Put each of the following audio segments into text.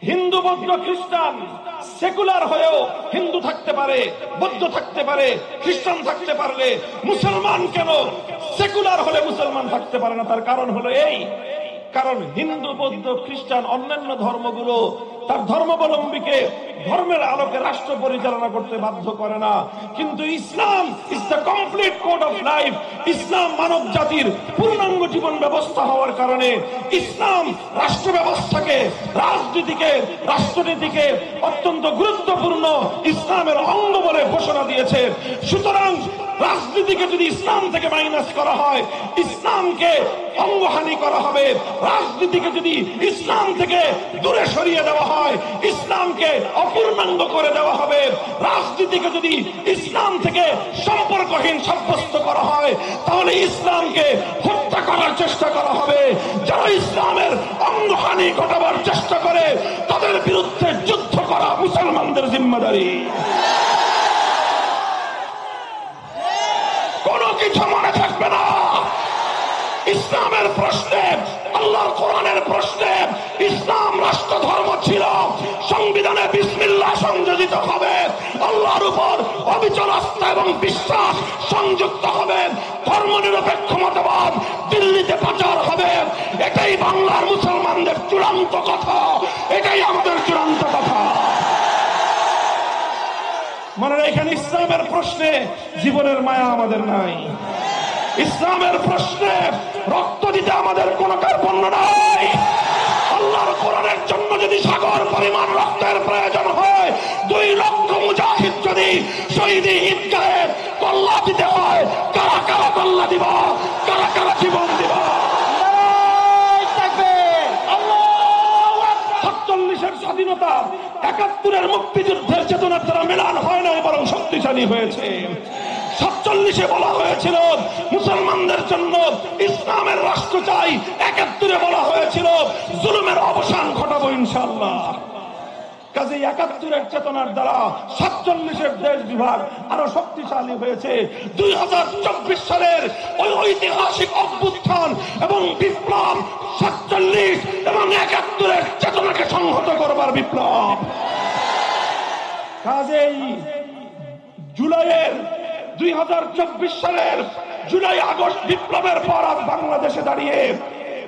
হিন্দু বৌদ্ধ খ্রিস্টান সেকুলার হয়েও হিন্দু থাকতে পারে, বৌদ্ধ থাকতে পারে, খ্রিস্টান থাকতে পারলে মুসলমান কেন সেকুলার হলে মুসলমান থাকতে পারে না? তার কারণ হলো এই, কারণ হিন্দু বৌদ্ধ খ্রিস্টান অন্যান্য ধর্মগুলো তার ধর্মাবলম্বীকে ধর্মের আলোকে রাষ্ট্র পরিচালনা করতে বাধ্য করে না, কিন্তু Islam is the complete code of life. Islam মানব জাতির পূর্ণাঙ্গ জীবন ব্যবস্থা হওয়ার কারণে ইসলাম রাষ্ট্র ব্যবস্থাকে, রাজনীতিকে, রাষ্ট্রনীতিকে অত্যন্ত গুরুত্বপূর্ণ ইসলামের অঙ্গ বলে ঘোষণা দিয়েছে। সুতরাং রাজনীতিকে যদি ইসলাম থেকে মাইনাস করা হয়, ইসলামকে অঙ্গহানি করা হবে। রাজনীতিকে যদি ইসলাম থেকে দূরে সরিয়ে দেওয়া হয়, ইসলামকে অপূর্ণাঙ্গ করে দেওয়া হবে। রাজনীতিকে যদি ইসলাম থেকে সম্পর্কহীন সাব্যস্ত করা হয়, তাহলে ইসলামকে হত্যা করার চেষ্টা করা হবে। যারা ইসলামের অঙ্গহানি ঘটাবার চেষ্টা করে তাদের বিরুদ্ধে যুদ্ধ করা মুসলমানদের জিম্মাদারি। কোনো কিছু মনে থাকবে না। ইসলামের প্রশ্নে, আল্লাহর কোরআনের প্রশ্নে ইসলাম রাষ্ট্র ধর্ম ছিল। সংবিধানে বিসমিল্লাহ সংযোজিত হবে, আল্লাহর উপর অবিচল আস্থা এবং বিশ্বাস সংযুক্ত হবে, ধর্মনিরপেক্ষ মতবাদ দিল্লিতে প্রচার হবে। এটাই বাংলার মুসলমানদের চূড়ান্ত কথা, এটাই আমাদের চূড়ান্ত কথা। মানে এখানে ইসলামের প্রশ্নে জীবনের মায়া আমাদের নাই, ইসলামের প্রশ্নে রক্ত দিতে আমাদের কোনো কার্পণ্য নাই। আল্লাহর কোরআনের জন্য যদি সাগর পরিমাণ রক্তের প্রয়োজন হয়, 2 লক্ষ মুজাহিদ যদি শহীদি ঈদগাহে কল্লা দিতে হয়, কারা কারা কল্লা দিব, কারা কারা জীবন দিব? 47-এর স্বাধীনতা 71-এর মুক্তিযুদ্ধের চেতনার দ্বারা মেলান হয় না, বরং শক্তিশালী হয়েছে। 47-এ বলা হয়েছিল মুসলমানদের জন্য ইসলামের রাষ্ট্র চাই, 71-এ বলা হয়েছিল জুলুমের অবসান ঘটাবো ইনশাআল্লাহ। কাজে 71-এর চেতনার দ্বারা 47-এর দেশ বিভাগ আরো শক্তিশালী হয়েছে। 2024 সালের ওই ঐতিহাসিক অভ্যুত্থান এবং বিপ্লব 47 এবং 71-এর চেতনাকে সংহত করবার বিপ্লব। কাজেই জুলাইয়ের 2024 সালের জুলাই আগস্ট বিপ্লবের পর আজ বাংলাদেশে দাঁড়িয়ে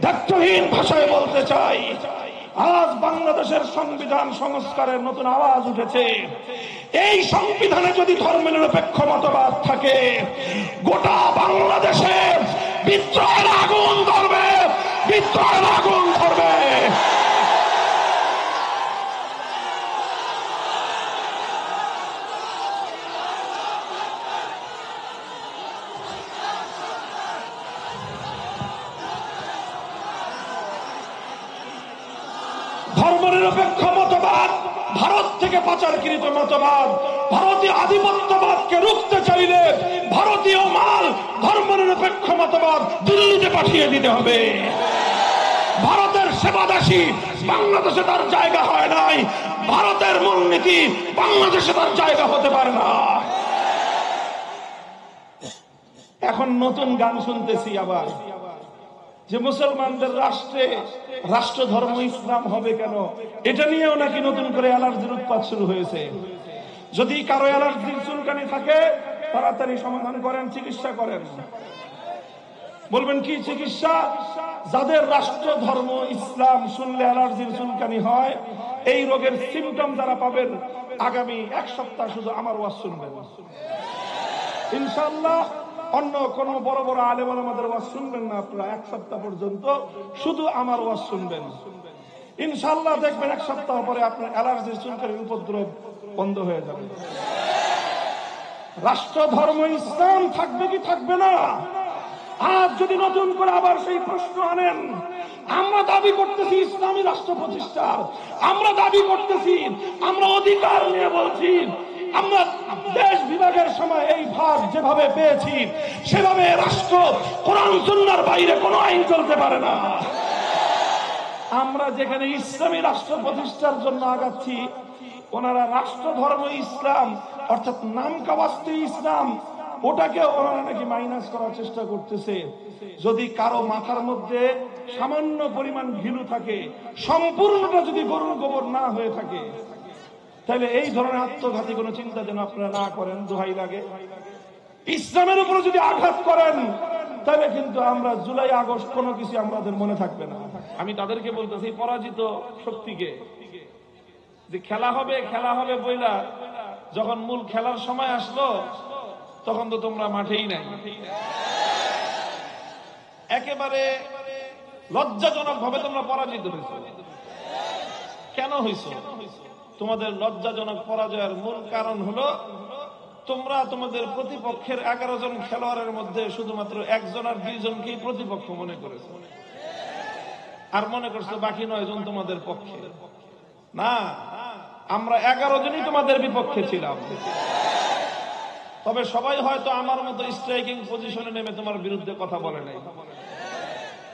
দায়িত্বহীন ভাষায় বলতে চাই, আজ বাংলাদেশের সংবিধান সংস্কারের নতুন আওয়াজ উঠেছে। এই সংবিধানে যদি ধর্মনিরপেক্ষ মতবাদ থাকে, গোটা বাংলাদেশে বিদ্রোহের আগুন ধরবে, বিদ্রোহের আগুন ধরবে। ধর্মনিরপেক্ষ মতবাদ ভারত থেকে পাচারকৃত মতবাদ। ভারতীয় আধিপত্যবাদকে রুখতে চাইলে ভারতীয় মাল ধর্মনিরপেক্ষ মতবাদ দিল্লিতে পাঠিয়ে দিতে হবে। ভারতের সেবাদাসী বাংলাদেশে তার জায়গা হয় নাই, ভারতের মূলনীতি বাংলাদেশে তার জায়গা হতে পারে না। এখন নতুন গান শুনতেছি আবার যে মুসলমানদের রাষ্ট্রে রাষ্ট্র ধর্ম ইসলাম হবে কেন, এটা নিয়েও নাকি নতুন করে অ্যালার্জির উৎপাত শুরু হয়েছে। যদি কারো অ্যালার্জির চুলকানি থাকে তাড়াতাড়ি সমাধান করেন, চিকিৎসা করেন। বলবেন কি চিকিৎসা? যাদের রাষ্ট্র ধর্ম ইসলাম শুনলে অ্যালার্জির চুলকানি হয়, এই রোগের সিমটম যারা পাবেন আগামী 1 সপ্তাহ শুধু আমার ওয়াজ শুনবেন ইনশাআল্লাহ। অন্য কোন বড় বড় আলেম ওলামাদের ওয়াজ শুনবেন না আপনারা। 1 সপ্তাহ পর্যন্ত শুধু আমার ওয়াজ শুনবেন ইনশাআল্লাহ। দেখবেন 1 সপ্তাহ পরে আপনার অ্যালার্জির চুলকানির উপদ্রব বন্ধ হয়ে যাবে। রাষ্ট্র ধর্ম ইসলাম থাকবে কি থাকবে না? আজ যদি নতুন করে আবার সেই প্রশ্ন আনেন, আমরা দাবি করতেছি ইসলামী রাষ্ট্র প্রতিষ্ঠার, আমরা দাবি করতেছি, আমরা অধিকার নিয়ে বলছি, আমরা দেশ বিভাগের সময় এই ভাগ যেভাবে পেয়েছি সেভাবে রাষ্ট্র কোরআন সুন্নাহর বাইরে কোনো আইন চলতে পারে না। আমরা যেখানে ইসলামী রাষ্ট্র প্রতিষ্ঠার জন্য আগাচ্ছি, ওনারা রাষ্ট্র ধর্ম ইসলাম অর্থাৎ নামকাওয়াস্তে ইসলাম, ওটাকে ওনারা নাকি মাইনাস করার চেষ্টা করতেছে। যদি কারো মাথার মধ্যে সামান্য পরিমাণ ঘিলু থাকে, সম্পূর্ণটা যদি গরুর গোবর না হয়ে থাকে, তাহলে এই ধরনের আত্মঘাতী কোনো চিন্তা যেন আপনারা না করেন, দোহাই লাগে। ইসলামের উপরে যদি আঘাত করেন তাহলে কিন্তু আমরা জুলাই আগস্ট কোনো কিছু আমাদের মনে থাকবে না। আমি তাদেরকে বলতেছি, পরাজিত শক্তিকে, যে খেলা হবে বইলা যখন মূল খেলার সময় আসলো তখন তো তোমরা মাঠেই নাই। একেবারে লজ্জাজনক ভাবে তোমরা পরাজিত হয়েছো। কেন হয়েছো? তোমাদের লজ্জাজনক পরাজয়ের মূল কারণ হলো তোমরা তোমাদের প্রতিপক্ষের 11 জন খেলোয়াড়ের মধ্যে শুধুমাত্র 1 জন আর 2 জনকেই প্রতিপক্ষ মনে করেছো, আর মনে করছো বাকি 9 জন তোমাদের পক্ষে। না, আমরা 11 জনই তোমাদের বিপক্ষে ছিলাম। তবে সবাই হয়তো আমার মতো স্ট্রাইকিং পজিশনে নেমে তোমার বিরুদ্ধে কথা বলে নাই।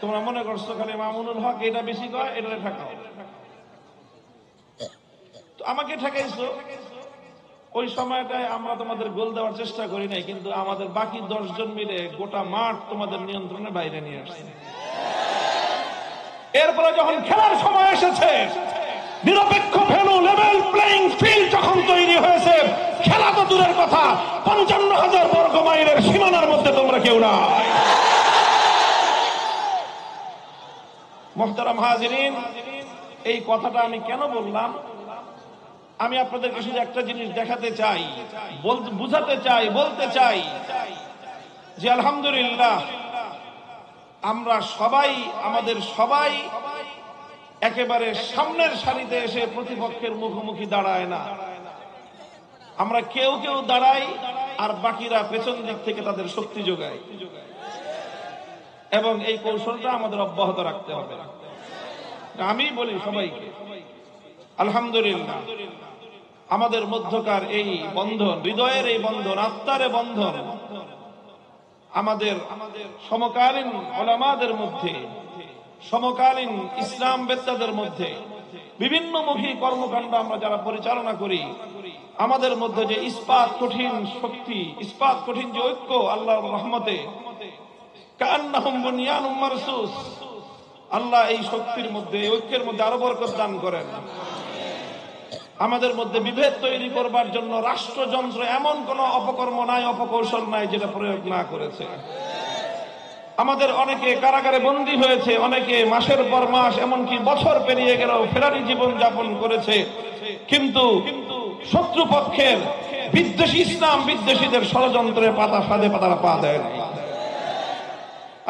তোমরা মনে করছো খালি মামুনুল হক এটা বেশি কয়, এটা ঠেকাও। আমাকে ঠেকাইছো। ওই সময়টায় আমরা তোমাদের গোল দেওয়ার চেষ্টা করি নাই, কিন্তু আমাদের বাকি 10 জন মিলে গোটা মাঠ তোমাদের নিয়ন্ত্রণের বাইরে নিয়ে আসছে। এরপরে যখন খেলার সময় এসেছে, নিরপেক্ষ ভেন্যু, লেভেল প্লেইং ফিল্ড যখন তৈরি হয়েছে, খেলা তো দূরের কথা, 55,000 বর্গ মাইলের সীমানার মধ্যে তোমরা কেউ না। মুহতারাম হাজিরিন, এই কথাটা আমি কেন বললাম? আমি আপনাদেরকে শুধু একটা জিনিস দেখাতে চাই, বুঝাতে চাই, বলতে চাই যে আলহামদুলিল্লাহ আমরা সবাই, আমাদের সবাই একেবারে সামনের সারিতে এসে প্রতিপক্ষের মুখোমুখি দাঁড়ায় না। আমরা কেউ কেউ দাঁড়াই আর বাকিরা পেছন দিক থেকে তাদের শক্তি যোগায়, এবং এই কৌশলটা আমাদের অব্যাহত রাখতে হবে। আমি বলি সবাইকে আলহামদুলিল্লাহ, আমাদের মধ্যকার এই বন্ধন, হৃদয়ের এই বন্ধন, আত্মার বন্ধন, আমাদের সমকালীন উলামাদের মধ্যে, সমকালীন ইসলাম বেত্তাদের মধ্যে বিভিন্নমুখী কর্মকাণ্ড আমরা যারা পরিচালনা করি, আমাদের মধ্যে যে ইস্পাত কঠিন শক্তি, ইস্পাত কঠিন যে ঐক্য, আল্লাহর রহমতে কান্নাহুম বুনিয়ানুম মারসুস, আল্লাহ এই শক্তির মধ্যে, ঐক্যের মধ্যে আরো বরকত দান করেন। আমাদের মধ্যে বিভেদ তৈরি করবার জন্য রাষ্ট্রযন্ত্র এমন কোন অপকর্ম নাই, অপকৌশল নাই যেটা প্রয়োগ না করেছে। আমাদের অনেকে কারাগারে বন্দী হয়েছে, অনেকে মাসের পর মাস, এমনকি বছর পেরিয়ে গেলেও ফেরারি জীবন যাপন করেছে, কিন্তু শত্রুপক্ষের বিদ্বেষী, ইসলাম বিদ্বেষীদের ষড়যন্ত্রের পাতা ফাঁদে তারা পা দেয় নাই।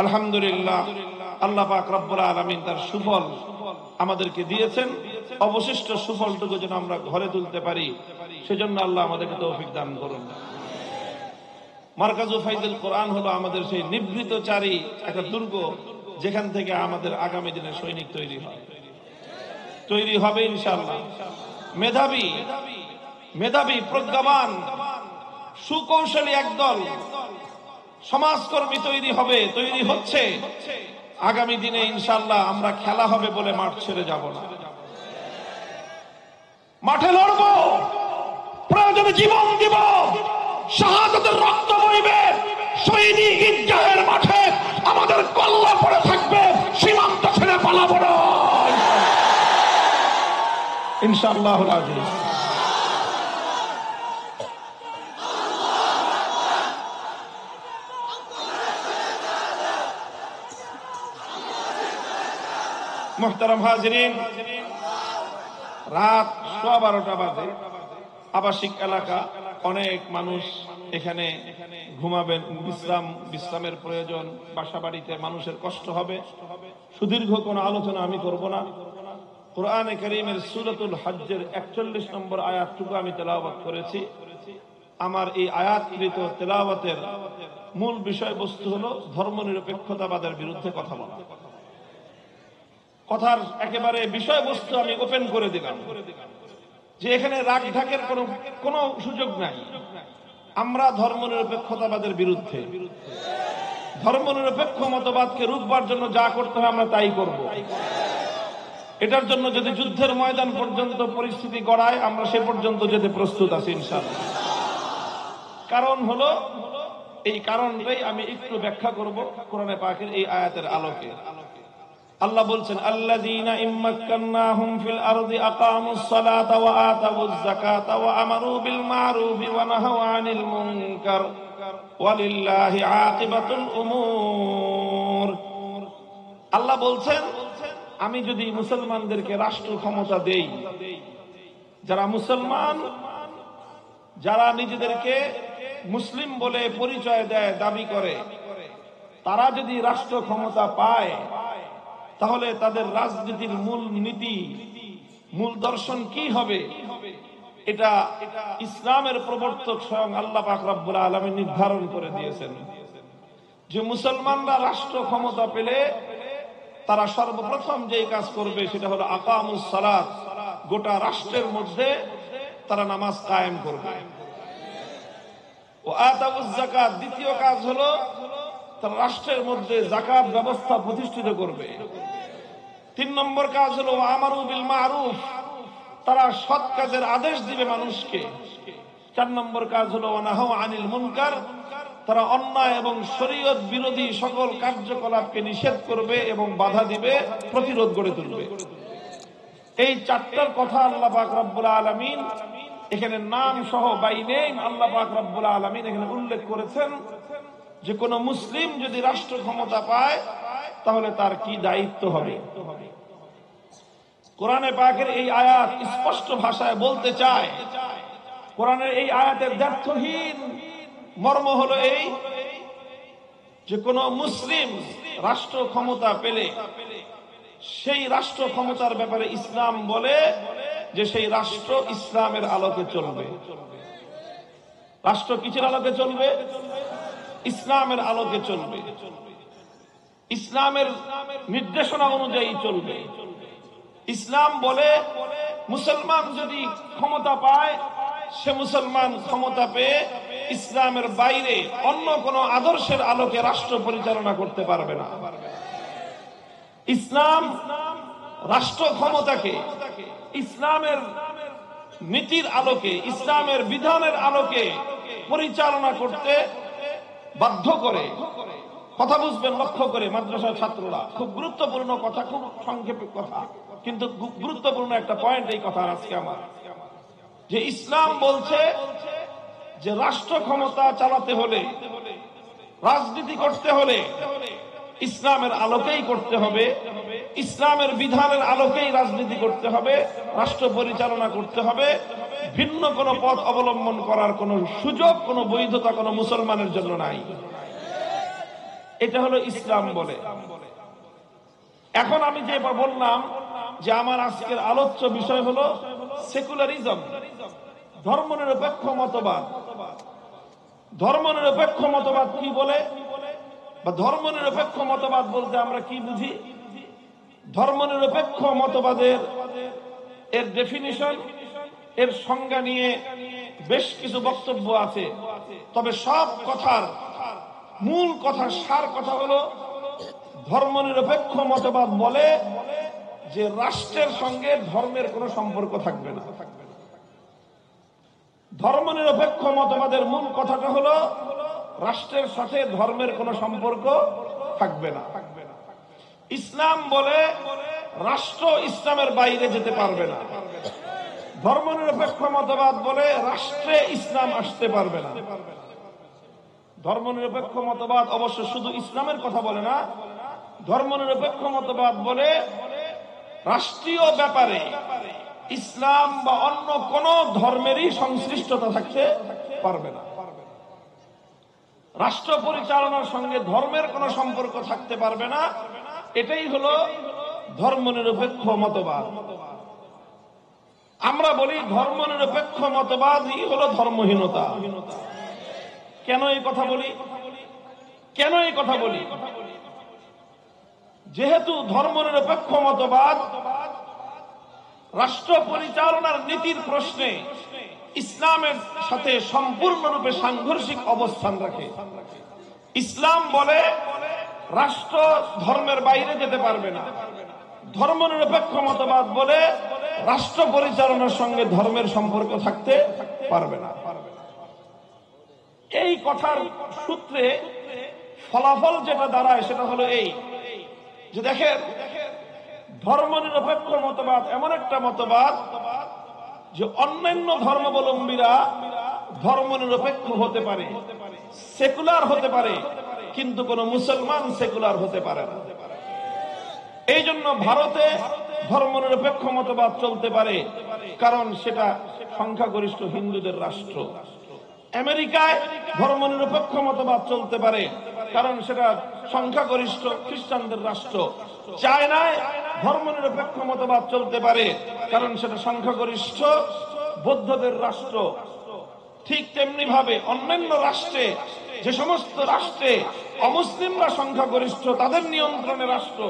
আলহামদুলিল্লাহ, আল্লাহ পাক রব্বুল আলামিন তার সুফল আমাদেরকে দিয়েছেন। অবশিষ্ট সুফলটুকু যেন আমরা ঘরে তুলতে পারি, সেজন্য আল্লাহ আমাদেরকে তৌফিক দান করুন। মারকাজু ফাইজুল কোরআন হলো আমাদের সেই নিভৃতচারী একটা দুর্গ, যেখান থেকে আমাদের আগামী দিনের সৈনিক তৈরি হবে ইনশাআল্লাহ। মেধাবী প্রজ্ঞাবান সুকৌশলী একদল সমাজকর্মী তৈরি হচ্ছে। আগামী দিনে ইনশাআল্লাহ আমরা খেলা হবে বলে মাঠ ছেড়ে যাব না, মাঠে লড়ব, প্রয়োজনে জীবন দিব, শাহাদাতের রক্ত বইবে, শহীদি ঈদগাহের মাঠে আমাদের কল্লা পড়ে থাকবে, সীমান্ত ছেড়ে পালাবো না ইনশাআল্লাহুল আজিজ। মুহতারাম হাজিরিন, রাত 12:15 বাজে, আবাসিক এলাকা, অনেক মানুষ এখানে ঘুমাবেন, বিশ্রামের প্রয়োজন, বাসা বাড়িতে মানুষের কষ্ট হবে। সুদীর্ঘ কোনো আলোচনা আমি করব না। কোরআনে কারীমের সূরাতুল হজ্জের 41 নম্বর আয়াতটুকু আমি তেলাওয়াত করেছি। আমার এই আয়াতকৃত তেলাওয়াতের মূল বিষয়বস্তু হলো ধর্মনিরপেক্ষতাবাদের বিরুদ্ধে কথা বলা। কথার একেবারে বিষয়বস্তু আমি ওপেন করে দিলাম যে এখানে রাগ ঢাকের কোনো সুযোগ নাই। আমরা ধর্মনিরপেক্ষতাবাদের বিরুদ্ধে, ধর্মনিরপেক্ষ মতবাদকে রুখবার জন্য যা করতে হয় আমরা তাই করব। এটার জন্য যদি যুদ্ধের ময়দান পর্যন্ত পরিস্থিতি গড়ায়, আমরা সে পর্যন্ত যেতে প্রস্তুত আছি ইনশাআল্লাহ। কারণ হলো, এই কারণটাই আমি একটু ব্যাখ্যা করব কোরআনে পাকের এই আয়াতের আলোকে। আল্লাহ বলছেন আল্লাযীনা ইম্মাক্কান্নাহুম ফিল আরদি আকামুস সালাতা ওয়া আতাউয যাকাতা ওয়া আমারু বিল মা'রুফি ওয়া নাহাউ আনিল মুনকার ওয়ালিল্লাহি আকিবাতুল উমুর। আল্লাহ বলছেন আমি যদি মুসলমানদেরকে রাষ্ট্র ক্ষমতা দেই, যারা মুসলমান, যারা নিজেদেরকে মুসলিম বলে পরিচয় দেয়, দাবি করে, তারা যদি রাষ্ট্র ক্ষমতা পায় তাহলে তাদের রাজনীতির মূল নীতি, মূল দর্শন কি হবে, এটা ইসলামের প্রবর্তক স্বয়ং আল্লাহ পাক রব্বুল আলামিন নির্ধারণ করে দিয়েছেন যে মুসলমানরা রাষ্ট্র ক্ষমতা পেলে তারা সর্বপ্রথম যে কাজ করবে সেটা হলো আকামুস সালাত, গোটা রাষ্ট্রের মধ্যে তারা নামাজ কায়েম করবে। ও আতাউয যাকাত, দ্বিতীয় কাজ হলো তারা রাষ্ট্রের মধ্যে যাকাত ব্যবস্থা প্রতিষ্ঠিত করবে। 3 নম্বর কাজ হলো আমারু বিল মা'রুফ, তারা সৎ কাজের আদেশ দিবে মানুষকে। 4 নম্বর কাজ হলো নাহাউ আনিল মুনকার, তারা অন্যায় এবং শরীয়ত বিরোধী সকল কার্যকলাপকে নিষেধ করবে এবং বাধা দিবে, প্রতিরোধ গড়ে তুলবে। এই 4টার কথা আল্লাহ পাক রব্বুল আলামিন এখানে নাম সহ বাই নেম আল্লাহ পাক রব্বুল আলামিন এখানে উল্লেখ করেছেন যে কোন মুসলিম যদি রাষ্ট্র ক্ষমতা পায় তাহলে তার কি দায়িত্ব হবে। কোরআনে পাকের এই আয়াত স্পষ্ট ভাষায় বলতে চায়, কোরআনের এই আয়াতের দ্ব্যর্থহীন মর্ম হলো এই যে কোন মুসলিম রাষ্ট্র ক্ষমতা পেলে সেই রাষ্ট্র ক্ষমতার ব্যাপারে ইসলাম বলে যে সেই রাষ্ট্র ইসলামের আলোকে চলবে। রাষ্ট্র কিসের আলোকে চলবে? ইসলামের আলোকে চলবে, ইসলামের নির্দেশনা অনুযায়ী চলবে। ইসলাম বলে মুসলমান যদি ক্ষমতা পায়, সে মুসলমান ক্ষমতা পেয়ে ইসলামের বাইরে অন্য কোন আদর্শের আলোকে রাষ্ট্র পরিচালনা করতে পারবে না। ইসলাম রাষ্ট্র ক্ষমতাকে ইসলামের নীতির আলোকে, ইসলামের বিধানের আলোকে পরিচালনা করতে বাধ্য করে। কথা বুঝবেন, লক্ষ্য করে মাদ্রাসার ছাত্ররা, খুব গুরুত্বপূর্ণ কথা, খুব সংক্ষেপে কথা, কিন্তু গুরুত্বপূর্ণ একটা পয়েন্ট এই কথা আজকে আমার, যে ইসলাম বলছে যে রাষ্ট্র ক্ষমতা চালাতে হলে, রাজনীতি করতে হলে ইসলামের আলোকেই করতে হবে, ইসলামের বিধানের আলোকেই রাজনীতি করতে হবে, রাষ্ট্র পরিচালনা করতে হবে। ভিন্ন কোন পথ অবলম্বন করার কোন সুযোগ, কোন বৈধতা কোন মুসলমানের জন্য নাই। এটা হলো ইসলাম বলে। এখন আমি যে বললাম যে আমার আজকের আলোচ্য বিষয় হলো সেকুলারিজম, ধর্মনিরপেক্ষ মতবাদ। ধর্মনিরপেক্ষ মতবাদ কি বলে, বা ধর্মনিরপেক্ষ মতবাদ বলতে আমরা কি বুঝি? ধর্মনিরপেক্ষ মতবাদের এর ডেফিনিশন, এর সংজ্ঞা নিয়ে বেশ কিছু বক্তব্য আছে, তবে সব কথার মূল কথা, সার কথা হলো ধর্মনিরপেক্ষ মতবাদ বলে যে রাষ্ট্রের সঙ্গে ধর্মের কোনো সম্পর্ক থাকবে না। ধর্মনিরপেক্ষ মতবাদের মূল কথাটা হলো রাষ্ট্রের সাথে ধর্মের কোনো সম্পর্ক থাকবে না। ইসলাম বলে রাষ্ট্র ইসলামের বাইরে যেতে পারবে না। ধর্মনিরপেক্ষ মতবাদ বলে রাষ্ট্রে ইসলাম আসতে পারবে না। ধর্মনিরপেক্ষ মতবাদ অবশ্য শুধু ইসলামের কথা বলে না, ধর্মনিরপেক্ষ মতবাদ বলে রাষ্ট্রীয় ব্যাপারে ইসলাম বা অন্য কোন ধর্মেরই সংশ্লিষ্টতা থাকতে পারবে না। রাষ্ট্র পরিচালনার সঙ্গে ধর্মের কোন সম্পর্ক থাকতে পারবে না। এটাই হলো ধর্মনিরপেক্ষ মতবাদ। আমরা বলি ধর্মনিরপেক্ষ মতবাদই হলো ধর্মহীনতা। কেন এই কথা বলি? কেন এই কথা বলি? যেহেতু ধর্মনিরপেক্ষ মতবাদ রাষ্ট্র পরিচালনার নীতির প্রশ্নে ইসলামের সাথে সম্পূর্ণরূপে সাংঘর্ষিক অবস্থান রাখে। ইসলাম বলে রাষ্ট্র ধর্মের বাইরে যেতে পারবে না। ধর্মনিরপেক্ষ মতবাদ বলে রাষ্ট্র পরিচালনার সঙ্গে ধর্মের সম্পর্ক থাকতে পারবে না। এই কথার সূত্রে ফলাফল যেটা দাঁড়ায় সেটা হলো এই যে দেখেন, ধর্মনিরপেক্ষ মতবাদ এমন একটা মতবাদ যে অন্যান্য ধর্মাবলম্বীরা ধর্মনিরপেক্ষ হতে পারে, সেকুলার হতে পারে, কিন্তু কোন মুসলমান সেকুলার হতে পারে না। এই জন্য ভারতে ধর্মনিরপেক্ষ মতবাদ চলতে পারে, কারণ সেটা সংখ্যাগরিষ্ঠ হিন্দুদের রাষ্ট্র। আমেরিকায় ধর্মনিরপেক্ষ মতবাদ চলতে পারে, কারণ সেটা সংখ্যাগরিষ্ঠ খ্রিস্টানদের রাষ্ট্র। চায়নায় ধর্মনিরপেক্ষ মতবাদ চলতে পারে, কারণ সেটা সংখ্যাগরিষ্ঠ বৌদ্ধদের রাষ্ট্র। ঠিক তেমনি ভাবে অন্যান্য রাষ্ট্রে, যে সমস্ত রাষ্ট্রে অমুসলিমরা সংখ্যাগরিষ্ঠ, তাদের নিয়ন্ত্রণে রাষ্ট্র,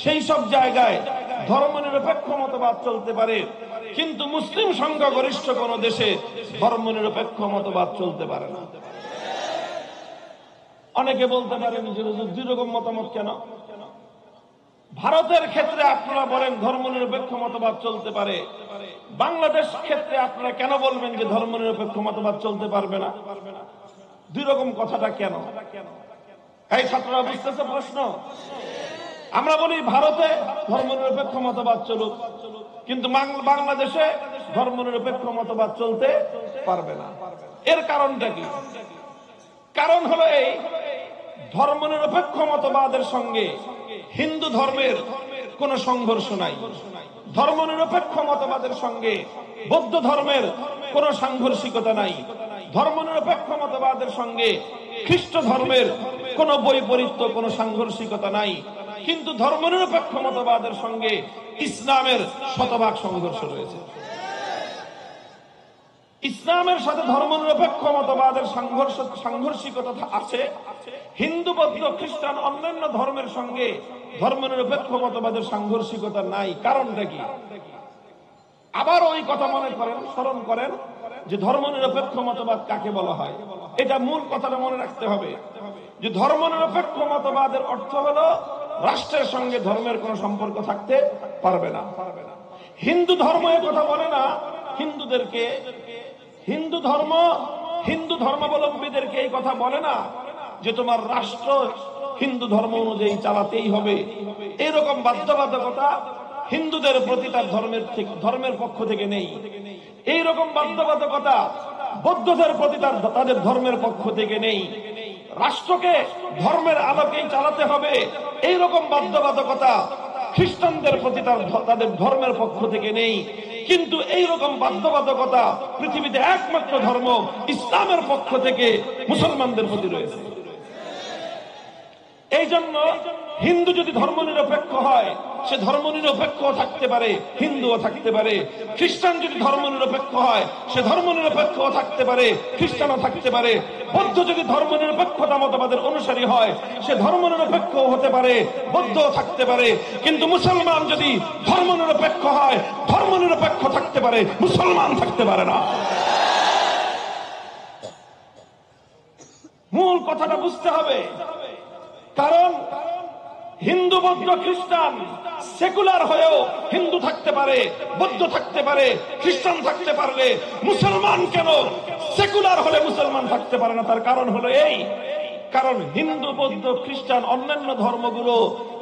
সেই সব জায়গায় ধর্মনিরপেক্ষ মতবাদ চলতে পারে, কিন্তু মুসলিম সংখ্যাগরিষ্ঠ কোন দেশে ধর্মনিরপেক্ষ মতবাদ চলতে পারে না। অনেকে বলতে পারেন যে দুই রকম মতামত কেন? ভারতের ক্ষেত্রে আপনারা বলেন ধর্মনিরপেক্ষ মতবাদ চলতে পারে, বাংলাদেশ ক্ষেত্রে আপনারা কেন বলবেন যে ধর্মনিরপেক্ষ মতবাদ চলতে পারবে না? দুই রকম কথাটা কেন? এই ছাত্ররা বুঝতেছে প্রশ্ন? আমরা বলি ভারতে ধর্মনিরপেক্ষ মতবাদ চলুক, কিন্তু বাংলাদেশে ধর্মনিরপেক্ষ মতবাদ চলতে পারবে না। এর কারণটা কি? কারণ হলো এই, ধর্মনিরপেক্ষ মতবাদের সঙ্গে হিন্দু ধর্মের কোন সংঘর্ষ নাই, ধর্মনিরপেক্ষ মতবাদের সঙ্গে বৌদ্ধ ধর্মের কোন সাংঘর্ষিকতা নাই, ধর্মনিরপেক্ষ মতবাদের সঙ্গে খ্রিস্ট ধর্মের কোন বৈপরীত্য, কোন সাংঘর্ষিকতা নাই। কিন্তু ধর্মনিরপেক্ষ মতবাদের সঙ্গে ইসলামের শতভাগ সংঘর্ষ রয়েছে। ইসলামের সাথে ধর্মনিরপেক্ষ মতবাদের সাংঘর্ষিকতা আছে। হিন্দু, বৌদ্ধ, খ্রিস্টান অন্যান্য ধর্মের সঙ্গে ধর্মনিরপেক্ষ মতবাদের সাংঘর্ষিকতা নাই। কারণটা কি? আবার ওই কথা মনে করেন, স্মরণ করেন যে ধর্মনিরপেক্ষ মতবাদ কাকে বলা হয়। এটা মূল কথাটা মনে রাখতে হবে যে ধর্মনিরপেক্ষ মতবাদের অর্থ হলো রাষ্ট্রের সঙ্গে ধর্মের কোন সম্পর্ক থাকতে পারবে না। হিন্দু ধর্ম এ কথা বলে না হিন্দুদেরকে, হিন্দু ধর্মাবলম্বীদেরকে এই কথা বলে না যে তোমার রাষ্ট্র হিন্দু ধর্ম অনুযায়ী চালাতেই হবে। এরকম বাধ্যবাধকতা হিন্দুদের প্রতি তার ধর্মের পক্ষ থেকে নেই। এইরকম বাধ্যবাধকতা বৌদ্ধদের প্রতি তাদের ধর্মের পক্ষ থেকে নেই। রাষ্ট্রকে ধর্মের আলোকেই চালাতে হবে, এইরকম বাধ্যবাধকতা খ্রিস্টানদের প্রতি তাদের ধর্মের পক্ষ থেকে নেই। কিন্তু এইরকম বাধ্যবাধকতা পৃথিবীতে একমাত্র ধর্ম ইসলামের পক্ষ থেকে মুসলমানদের প্রতি রয়েছে। এই জন্য হিন্দু যদি ধর্মনিরপেক্ষ হয়, সে ধর্মনিরপেক্ষ থাকতে পারে, হিন্দুও থাকতে পারে। খ্রিস্টান যদি ধর্মনিরপেক্ষ হয়, সে ধর্মনিরপেক্ষ থাকতে পারে, খ্রিস্টানও থাকতে পারে। বৌদ্ধ যদি ধর্মনিরপেক্ষতা মতবাদের অনুসারী হয়, সে ধর্মনিরপেক্ষ হতে পারে, বৌদ্ধও থাকতে পারে। কিন্তু মুসলমান যদি ধর্মনিরপেক্ষ হয়, ধর্মনিরপেক্ষ থাকতে পারে, মুসলমান থাকতে পারে না। মূল কথাটা বুঝতে হবে। কারণ হিন্দু, বৌদ্ধ, খ্রিস্টান সেকুলার হয়েও হিন্দু থাকতে পারে, বৌদ্ধ থাকতে পারে, খ্রিস্টান থাকতে পারলে মুসলমান কেন সেকুলার হলে মুসলমান থাকতে পারে না? তার কারণ হলো এই, কারণ হিন্দু, বৌদ্ধ, খ্রিস্টান অন্যান্য ধর্মগুলো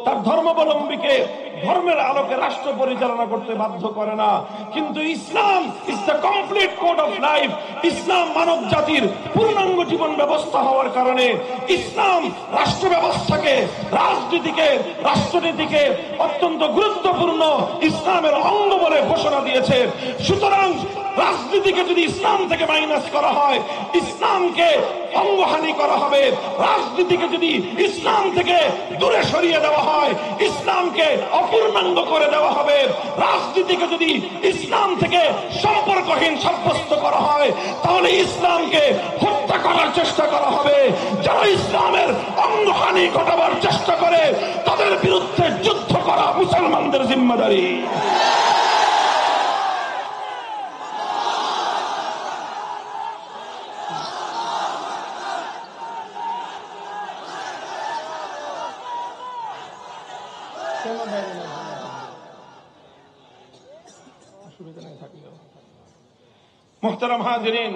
তার ধর্মাবলম্বীকে ধর্মের আলোকে রাষ্ট্র পরিচালনা করতে বাধ্য করে না। কিন্তু Islam is the complete code of life. Islam মানব জাতির পূর্ণাঙ্গ জীবন ব্যবস্থা হওয়ার কারণে ইসলাম রাষ্ট্র ব্যবস্থাকে, রাষ্ট্রনীতিকে অত্যন্ত গুরুত্বপূর্ণ ইসলামের অঙ্গ বলে ঘোষণা দিয়েছে। সুতরাং রাজনীতিকে যদি ইসলাম থেকে মাইনাস করা হয়, ইসলামকে অঙ্গহানি করা হবে। রাজনীতিকে যদি ইসলাম থেকে দূরে সরিয়ে দেওয়া হয়, ইসলামকে অপূর্ণাঙ্গ করে দেওয়া হবে। রাজনীতিকে যদি ইসলাম থেকে সম্পর্কহীন সাব্যস্ত করা হয়, তাহলে ইসলামকে হত্যা করার চেষ্টা করা হবে। যারা ইসলামের অঙ্গহানি ঘটাবার চেষ্টা করে, তাদের বিরুদ্ধে যুদ্ধ করা মুসলমানদের জিম্মাদারি। মুহতারাম হাজিরিন,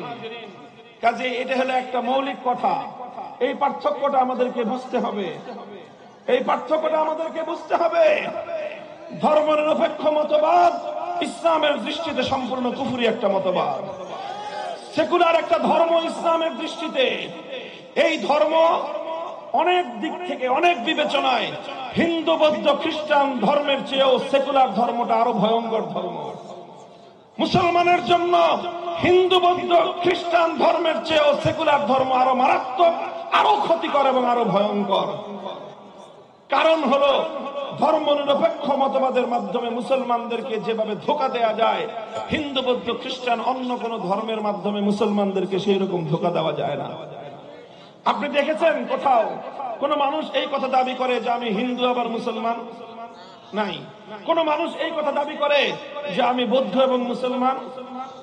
কাজে এটা হলো একটা মৌলিক কথা। এই পার্থক্যটা আমাদেরকে বুঝতে হবে, এই পার্থক্যটা আমাদেরকে বুঝতে হবে ধর্মনিরপেক্ষ মতবাদ ইসলামের দৃষ্টিতে সম্পূর্ণ কুফরি একটা মতবাদ। সেকুলার একটা ধর্ম ইসলামের দৃষ্টিতে, এই ধর্ম অনেক দিক থেকে অনেক বিবেচনায় হিন্দু বৌদ্ধ খ্রিস্টান ধর্মের চেয়েও সেকুলার ধর্মটা আরো ভয়ঙ্কর ধর্ম। মুসলমানের জন্য হিন্দু বৌদ্ধ খ্রিস্টান ধর্মের চেয়েও সেকুলার ধর্ম আরো মারাত্মক, আরো ক্ষতিকর এবং আরো ভয়ঙ্কর। কারণ হলো ধর্মনিরপেক্ষ মতবাদের মাধ্যমে মুসলমানদেরকে যেভাবে ধোঁকা দেয়া যায়, হিন্দু বৌদ্ধ খ্রিস্টান অন্য কোন ধর্মের মাধ্যমে মুসলমানদেরকে সেই রকম ধোঁকা দেওয়া যায় না। আপনি দেখেছেন কোথাও কোন মানুষ এই কথা দাবি করে যে আমি হিন্দু আবার মুসলমান? নাই। কোন মানুষ এই কথা দাবি করে যে আমি বৌদ্ধ এবং মুসলমান?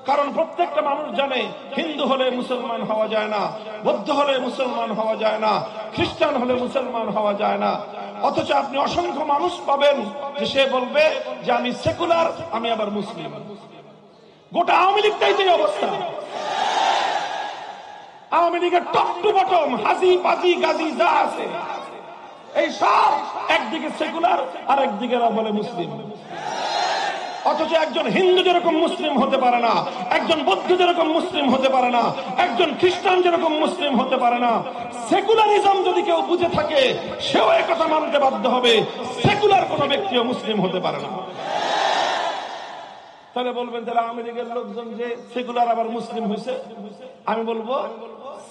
কারণ প্রত্যেকটা মানুষ জানে হিন্দু হলে মুসলমান হওয়া যায় না, বৌদ্ধ হলে মুসলমান হওয়া যায় না, খ্রিস্টান হলে মুসলমান হওয়া যায় না। অথচ আপনি অসংখ্য মানুষ পাবেন যে সে বলবে যে আমি সেকুলার, আমি আবার মুসলিম। গোটা আওয়ামী লীগটাই যে অবস্থা। আওয়ামী লীগের টপ টু বটম হাজি পাজি গাজি যা আছে এই সব একদিকে সেকুলার আর একদিকে বলে মুসলিম। অথচ একজন হিন্দু যেরকম মুসলিম হতে পারে না, একজন বৌদ্ধ যেরকম মুসলিম হতে পারে না, একজন খ্রিস্টান যেরকম মুসলিম হতে পারে না, সেকুলারিজম যদি কেউ বুঝে থাকে সেও একথা মানতে বাধ্য হবে সেকুলার কোন ব্যক্তিও মুসলিম হতে পারে না। তাহলে বলবেন তাহলে আওয়ামী লীগের লোকজন যে সেকুলার আবার মুসলিম হয়েছে, আমি বলবো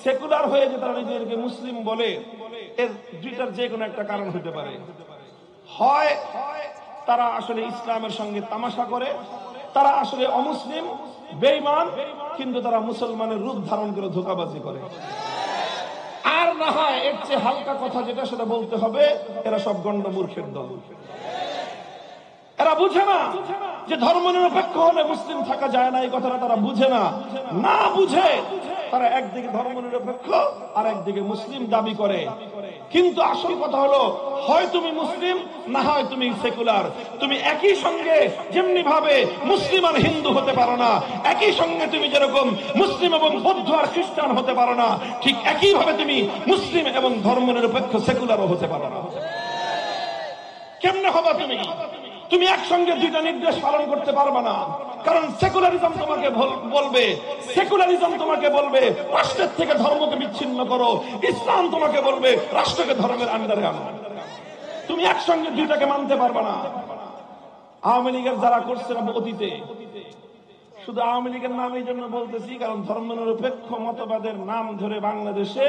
সেকুলার হয়ে যে তারা নিজেদেরকে মুসলিম বলে এর দুইটার যে কোনো একটা কারণ হতে পারে। হয় তারা আসলে ইসলামের সঙ্গে তামাশা করে, তারা আসলে অমুসলিম বেঈমান, কিন্তু তারা মুসলমানের রূপ ধারণ করে ধোঁকাবাজি করে। আর না হয় এর চেয়ে হালকা কথা যেটা সেটা বলতে হবে এরা সব গণ্ড মূর্খের দল। এরা বুঝে না যে ধর্মনিরপেক্ষ হলে মুসলিম থাকা যায় না, এই কথাটা তারা বুঝে না। না বুঝে তারা একদিকে ধর্মনিরপেক্ষ আর একদিকে মুসলিম দাবি করে। কিন্তু আসল কথা হলো হয় তুমি মুসলিম না হয় তুমি সেকুলার। তুমি একই সঙ্গে যেমনি ভাবে মুসলিম আর হিন্দু হতে পারো না, একই সঙ্গে তুমি যেরকম মুসলিম এবং বৌদ্ধ আর খ্রিস্টান হতে পারো না, ঠিক একই ভাবে তুমি মুসলিম এবং ধর্মনিরপেক্ষ সেকুলারও হতে পারো না। কেমনে হবা তুমি? তুমি একসঙ্গে দুইটা নির্দেশ পালন করতে পারবে না। কারণ সেকুলারিজম তোমাকে বলবে, সেকুলারিজম তোমাকে বলবে রাষ্ট্রের থেকে ধর্মকে বিচ্ছিন্ন করো, ইসলাম তোমাকে বলবে রাষ্ট্রকে ধর্মের আন্ডারে আনো। তুমি একসঙ্গে দুইটাকে মানতে পারবে না। আওয়ামী লীগের যারা করছে না অতীতে, শুধু আওয়ামী লীগের নাম এই জন্য বলতেছি কারণ ধর্মনিরপেক্ষ মতবাদের নাম ধরে বাংলাদেশে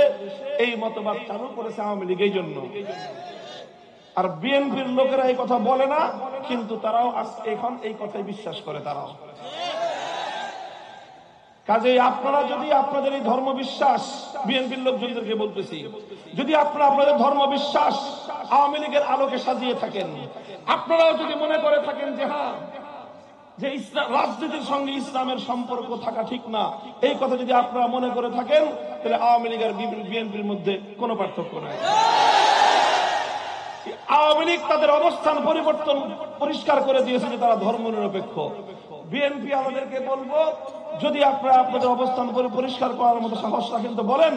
এই মতবাদ চালু করেছে আওয়ামী লীগ এই জন্য। আর বিএনপির লোকেরা এই কথা বলে না, কিন্তু তারাও এখন এই কথাই বিশ্বাস করে। তারাও কাজেই আপনারা যদি আপনাদের এই ধর্ম বিশ্বাস, বিএনপির লোকজনদেরকে বলতেছি, যদি আপনারা আপনাদের ধর্ম বিশ্বাস আওয়ামী লীগের আলোকে সাজিয়ে থাকেন, আপনারাও যদি মনে করে থাকেন যে হ্যাঁ যে ইসলাম রাজনীতির সঙ্গে ইসলামের সম্পর্ক থাকা ঠিক না, এই কথা যদি আপনারা মনে করে থাকেন, তাহলে আওয়ামী লীগের বিএনপির মধ্যে কোনো পার্থক্য নাই। আওয়ামী লীগ তাদের অবস্থান পরিবর্তন পরিষ্কার করে দিয়েছে যে তারা ধর্মনিরপেক্ষ। বিএনপি আমাদেরকে বলবো যদি আপনারা আপনাদের অবস্থান পরিষ্কার করার মতো সাহস রাখেন তো বলেন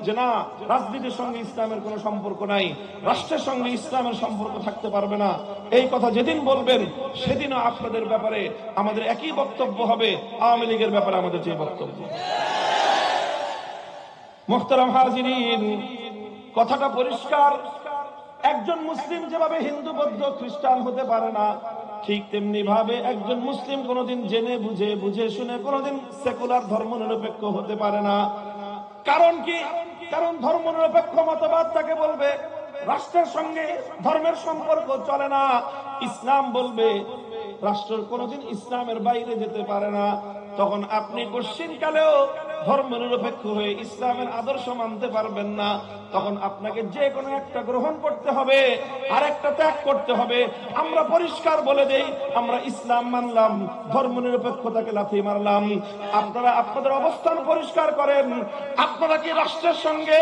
যে না, রাজনীতির সঙ্গে ইসলামের কোনো সম্পর্ক নাই, রাষ্ট্রের সঙ্গে ইসলামের সম্পর্ক থাকতে পারবে না। এই কথা যেদিন বলবেন সেদিনও আপনাদের ব্যাপারে আমাদের একই বক্তব্য হবে, আওয়ামী লীগের ব্যাপারে আমাদের যে বক্তব্য। মুহতারাম হাজিরিন, কথাটা পরিষ্কার। একজন মুসলিম যেভাবে হিন্দু বৌদ্ধ খ্রিস্টান হতে পারে না, ঠিক তেমনি ভাবে একজন মুসলিম কোনোদিন জেনে বুঝে শুনে কোনোদিন সেকুলার ধর্মনিরপেক্ষ হতে পারে না। কারণ কি? কারণ ধর্মনিরপেক্ষ মতবাদ তাকে বলবে রাষ্ট্রের সঙ্গে ধর্মের সম্পর্ক চলে না। ইসলাম বলবে রাষ্ট্র কোনোদিন ইসলামের বাইরে যেতে পারে না। তখন আপনি কোশ্চিনকালেও ধর্মনিরপেক্ষ হয়ে ইসলামের আদর্শ মানতে পারবেন না। তখন আপনাকে যে কোনো একটা গ্রহণ করতে হবে, আর একটা ত্যাগ করতে হবে। আমরা পরিষ্কার বলে দেই, আমরা ইসলাম মানলাম, ধর্মনিরপেক্ষতাকে লাথি মারলাম। আপনারা আপনাদের অবস্থান পরিষ্কার করেন। আপনারা কি রাষ্ট্রের সঙ্গে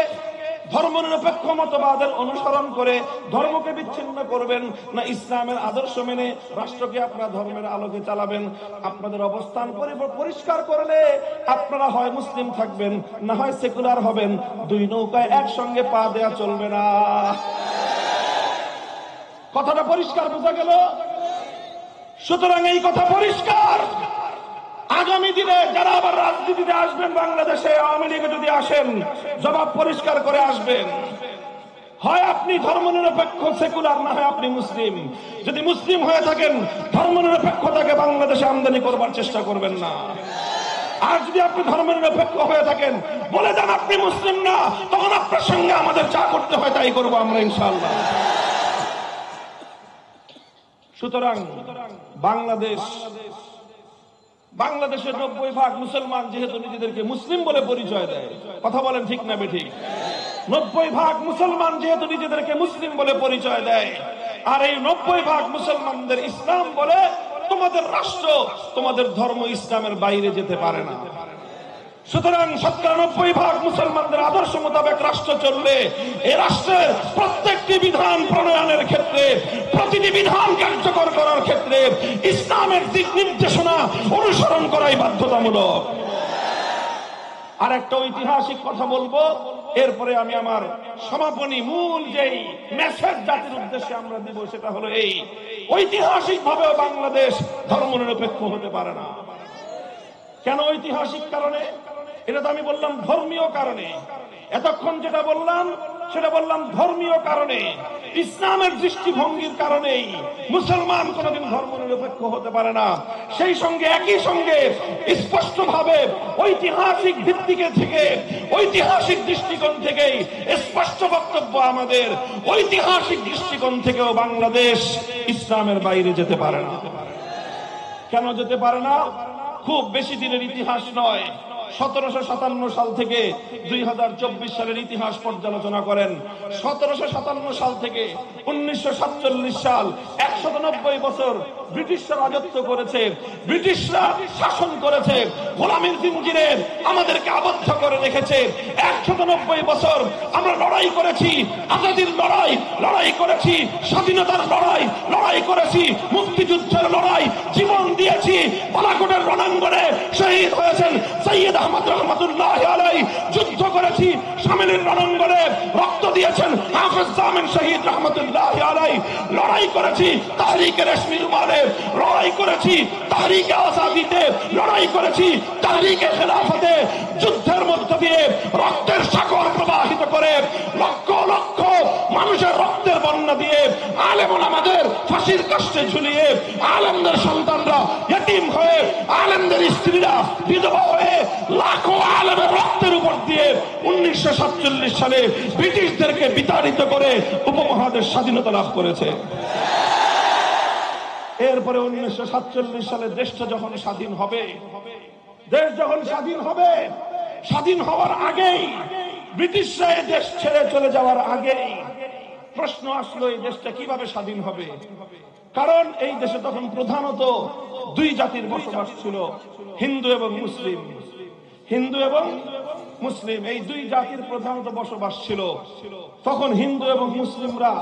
ধর্মনিরপেক্ষ মতবাদের অনুসরণ করে ধর্মকে বিচ্ছিন্ন করবেন, না ইসলামের আদর্শ মেনে রাষ্ট্রকে আপনারা ধর্মের আলোকে চালাবেন? আপনাদের অবস্থান পরিষ্কার করলে আপনারা হয় মুসলিম থাকবেন, না হয় সেকুলার হবেন। দুই নৌকায় একসঙ্গে পা দেয়া চলবে না। কথাটা পরিষ্কার বোঝা গেল? সুতরাং এই কথা পরিষ্কার, আগামী দিনে যারা আবার রাজনীতিতে আসবেন বাংলাদেশে, আওয়ামী লীগে যদি আসেন, জবাব পরিষ্কার করে আসবেন। হয় আপনি ধর্মনিরপেক্ষ সেকুলার, না হয় আপনি মুসলিম। যদি মুসলিম হয়ে থাকেন, ধর্মনিরপেক্ষতাকে বাংলাদেশে আমদানি করবার চেষ্টা করবেন না। আর যদি আপনি ধর্মনিরপেক্ষ হয়ে থাকেন, বলে যান আপনি মুসলিম না, তখন আপনার সঙ্গে আমাদের যা করতে হয় তাই করবো আমরা, ইনশাআল্লাহ। সুতরাং বাংলাদেশের 90% মুসলমান যেহেতু নিজেদেরকে মুসলিম বলে পরিচয় দেয়, কথা বলেন ঠিক না বেঠিক? 90% মুসলমান যেহেতু নিজেদেরকে মুসলিম বলে পরিচয় দেয়, আর এই 90% মুসলমানদের ইসলাম বলে, তোমাদের রাষ্ট্র, তোমাদের ধর্ম ইসলামের বাইরে যেতে পারে না। সুতরাং 97% মুসলমানদের আদর্শ মোতাবেক রাষ্ট্র চললে, এই রাষ্ট্রের প্রত্যেকটি বিধান প্রণয়নের ক্ষেত্রে, প্রতিটি বিধান কার্যকর করার ক্ষেত্রে ইসলামের দিক নির্দেশনা অনুসরণ করাই বাধ্যতামূলক। আর একটা ঐতিহাসিক কথা বলবো, এরপরে আমি আমার সমাপনী মূল যেই মেসেজ জাতির উদ্দেশ্যে আমরা দিব, সেটা হলো এই: ঐতিহাসিক ভাবে বাংলাদেশ ধর্মনিরপেক্ষ হতে পারে না। কেন ঐতিহাসিক কারণে? এটা তো আমি বললাম ধর্মীয় কারণে। এতক্ষণ যেটা বললাম সেটা বললাম ধর্মীয় কারণে, ইসলামের দৃষ্টিভঙ্গির কারণেই মুসলমান কোনদিন ধর্মনিরপেক্ষ হতে পারে না। সেই সঙ্গে একই সঙ্গে স্পষ্টভাবে ঐতিহাসিক ভিত্তিকে থেকে, ঐতিহাসিক দৃষ্টিকোণ থেকেই স্পষ্ট বক্তব্য আমাদের, ঐতিহাসিক দৃষ্টিকোণ থেকেও বাংলাদেশ ইসলামের বাইরে যেতে পারে না। কেন যেতে পারে না? খুব বেশি দিনের ইতিহাস নয়, 1757 সাল থেকে 2024 সালের ইতিহাস পর্যালোচনা করেন। 1757 সাল থেকে 1947 সাল, 190 বছর ব্রিটিশরা রাজত্ব করেছে, ব্রিটিশরা শাসন করেছে, গোলামীর জিঞ্জিরে আমাদেরকে আবদ্ধ করে রেখেছে। 190 বছর আমরা লড়াই করেছি, আজাদির লড়াই, লড়াই করেছি, স্বাধীনতার লড়াই, লড়াই করেছি, মুক্তিযুদ্ধের লড়াই, জীবন দিয়েছি। বালাকোটের রণাঙ্গনে শহীদ হয়েছেন সৈয়দ আহমদ রহমতুল্লাহ আলাইহি, যুদ্ধ করেছি শামিলের রণাঙ্গনে, রক্ত দিয়েছেন হাফেজ জামিন শহীদ রহমতুল্লাহ আলাইহি, লড়াই করেছি তাহরিকে রেশমি রুমালে, লড়াই করেছি তাহরিকে আজাদিতে, লড়াই করেছি তাহরিকে খেলাফতে। যুদ্ধের মধ্য দিয়ে রক্তের সাগর প্রবাহিত করে, লক্ষ লক্ষ মানুষের রক্তের বন্যা দিয়ে, আলেম ওলামাদের ফাঁসির কাষ্ঠে ঝুলিয়ে, আলেমদের সন্তানরা ইতিম হয়ে, আলেমদের স্ত্রীরা বিধবা হয়ে, লাখো আলেমের রক্তের উপর দিয়ে 1947 সালে ব্রিটিশদেরকে বিতাড়িত করে উপমহাদেশ স্বাধীনতা লাভ করেছে। এরপরে 1947 সালে দেশটা যখন স্বাধীন হবে, দেশ যখন স্বাধীন হবে, স্বাধীন হওয়ার আগেই, ব্রিটিশরা দেশ ছেড়ে চলে যাওয়ার আগেই প্রশ্ন আসলো এই দেশটা কিভাবে স্বাধীন হবে। কারণ এই দেশে তখন প্রধানত দুই জাতির বসবাস ছিল, হিন্দু এবং মুসলিম। হিন্দু এবং মুসলিম এই দুই জাতির প্রধানত বসবাস ছিল। তখন হিন্দু এবং মুসলিমরা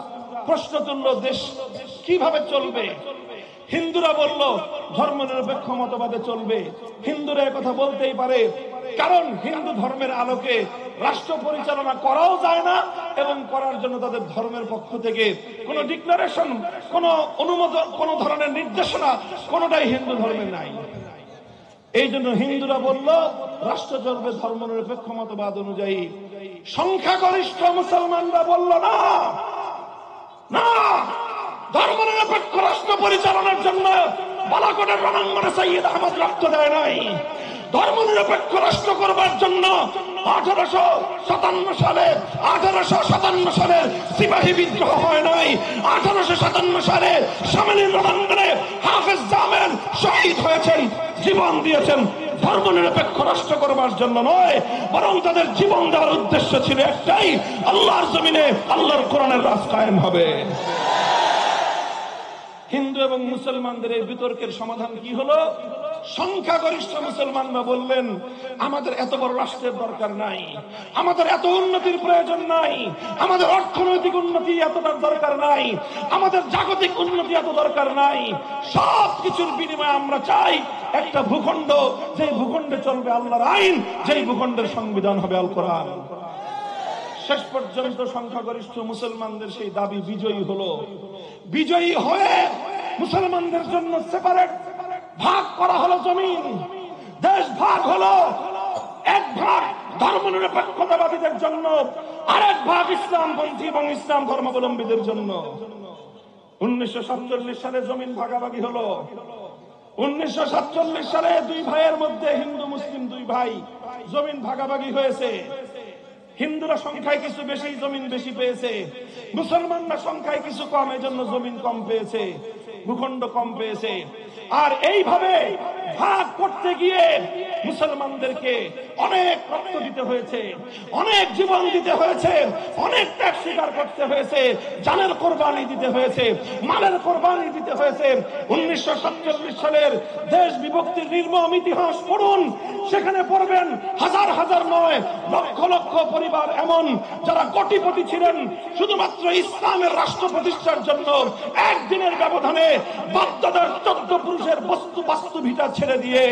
প্রশ্ন তুলল, দেশ কিভাবে চলবে। হিন্দুরা বলল ধর্মনিরপেক্ষ মতবাদে চলবে। হিন্দুরা কথা বলতেই পারে, কারণ হিন্দু ধর্মের আলোকে রাষ্ট্র পরিচালনা করাও যায় না, এবং করার জন্য তাদের ধর্মের পক্ষ থেকে কোনো ডিক্লারেশন, কোনো অনুমোদন, কোনো ধরনের নির্দেশনা কোনোটাই হিন্দু ধর্মে নাই। এই জন্য হিন্দুরা বলল রাষ্ট্র চলবে ধর্মনিরপেক্ষ মতবাদ অনুযায়ী। সংখ্যাগরিষ্ঠ মুসলমানরা বলল না, না, ধর্মনিরপেক্ষ রাষ্ট্র পরিচালনার জন্য বালাকোটের রণাঙ্গনে সৈয়দ আহমদ রক্ত দেয় নাই। ধর্মনিরপেক্ষ রাষ্ট্র করবার জন্য 1857 সালে সিপাহী বিদ্রোহ হয় নাই। 1857 সালে শামিলের রণাঙ্গনে হাফেজ জামিন শহীদ হয়েছেন, জীবন দিয়েছেন ধর্মনিরপেক্ষ রাষ্ট্র করবার জন্য নয়, বরং তাদের জীবন দেওয়ার উদ্দেশ্য ছিল একটাই, আল্লাহর জমিনে আল্লাহর কোরআনের রাজ কায়েম হবে। হিন্দু এবং মুসলমানদের এই বিতর্কের সমাধান কি হলো? সংখ্যাগরিষ্ঠ মুসলমানরা বললেন আমাদের এত বড় রাষ্ট্রের দরকার নাই, আমাদের এত উন্নতির প্রয়োজন নাই, আমাদের অর্থনৈতিক উন্নতি এতটা দরকার নাই, আমাদের জাগতিক উন্নতি এত দরকার নাই। সব কিছুর বিনিময়ে আমরা চাই একটা ভূখণ্ড, যে ভূখণ্ডে চলবে আল্লাহর আইন, যেই ভূখণ্ডের সংবিধান হবে আল কোরআন। শেষ পর্যন্ত সংখ্যাগরিষ্ঠ মুসলমানদের সেই দাবি বিজয়ী হলো। বিজয়ী হয়ে মুসলমানদের জন্য সেপারেট ভাগ করা হলো জমিন, দেশ ভাগ হলো, এক ভাগ ধর্মনিরপেক্ষতাবাদীদের জন্য, আরেক ভাগ ইসলামপন্থী এবং ইসলাম ধর্মাবলম্বীদের জন্য। 1947 সালে জমিন ভাগাভাগি হলো। 1947 সালে দুই ভাইয়ের মধ্যে, হিন্দু মুসলিম দুই ভাই, জমিন ভাগাভাগি হয়েছে। হিন্দুরা সংখ্যায় কিছু বেশি, জমিন বেশি পেয়েছে। মুসলমানরা সংখ্যায় কিছু কম, এজন্য জমিন কম পেয়েছে, ভূখণ্ড কম পেয়েছে। আর এইভাবে ভাগ করতে গিয়ে মুসলমানদেরকে অনেক রক্ত দিতে হয়েছে, অনেক জীবন দিতে হয়েছে, অনেক ত্যাগ স্বীকার করতে হয়েছে, জানের কোরবানি দিতে হয়েছে, মালের কোরবানি দিতে হয়েছে। 1947 সালের দেশ বিভক্তির নির্মম ইতিহাস পড়ুন, সেখানে পড়বেন হাজার হাজার নয়, লক্ষ লক্ষ পরিবার এমন যারা কোটিপতি ছিলেন, শুধুমাত্র ইসলামের রাষ্ট্র প্রতিষ্ঠার জন্য একদিনের ব্যবধানে বাগদাদের 14 পুরুষের বাস্তু ভিটা ছেড়ে দিয়ে,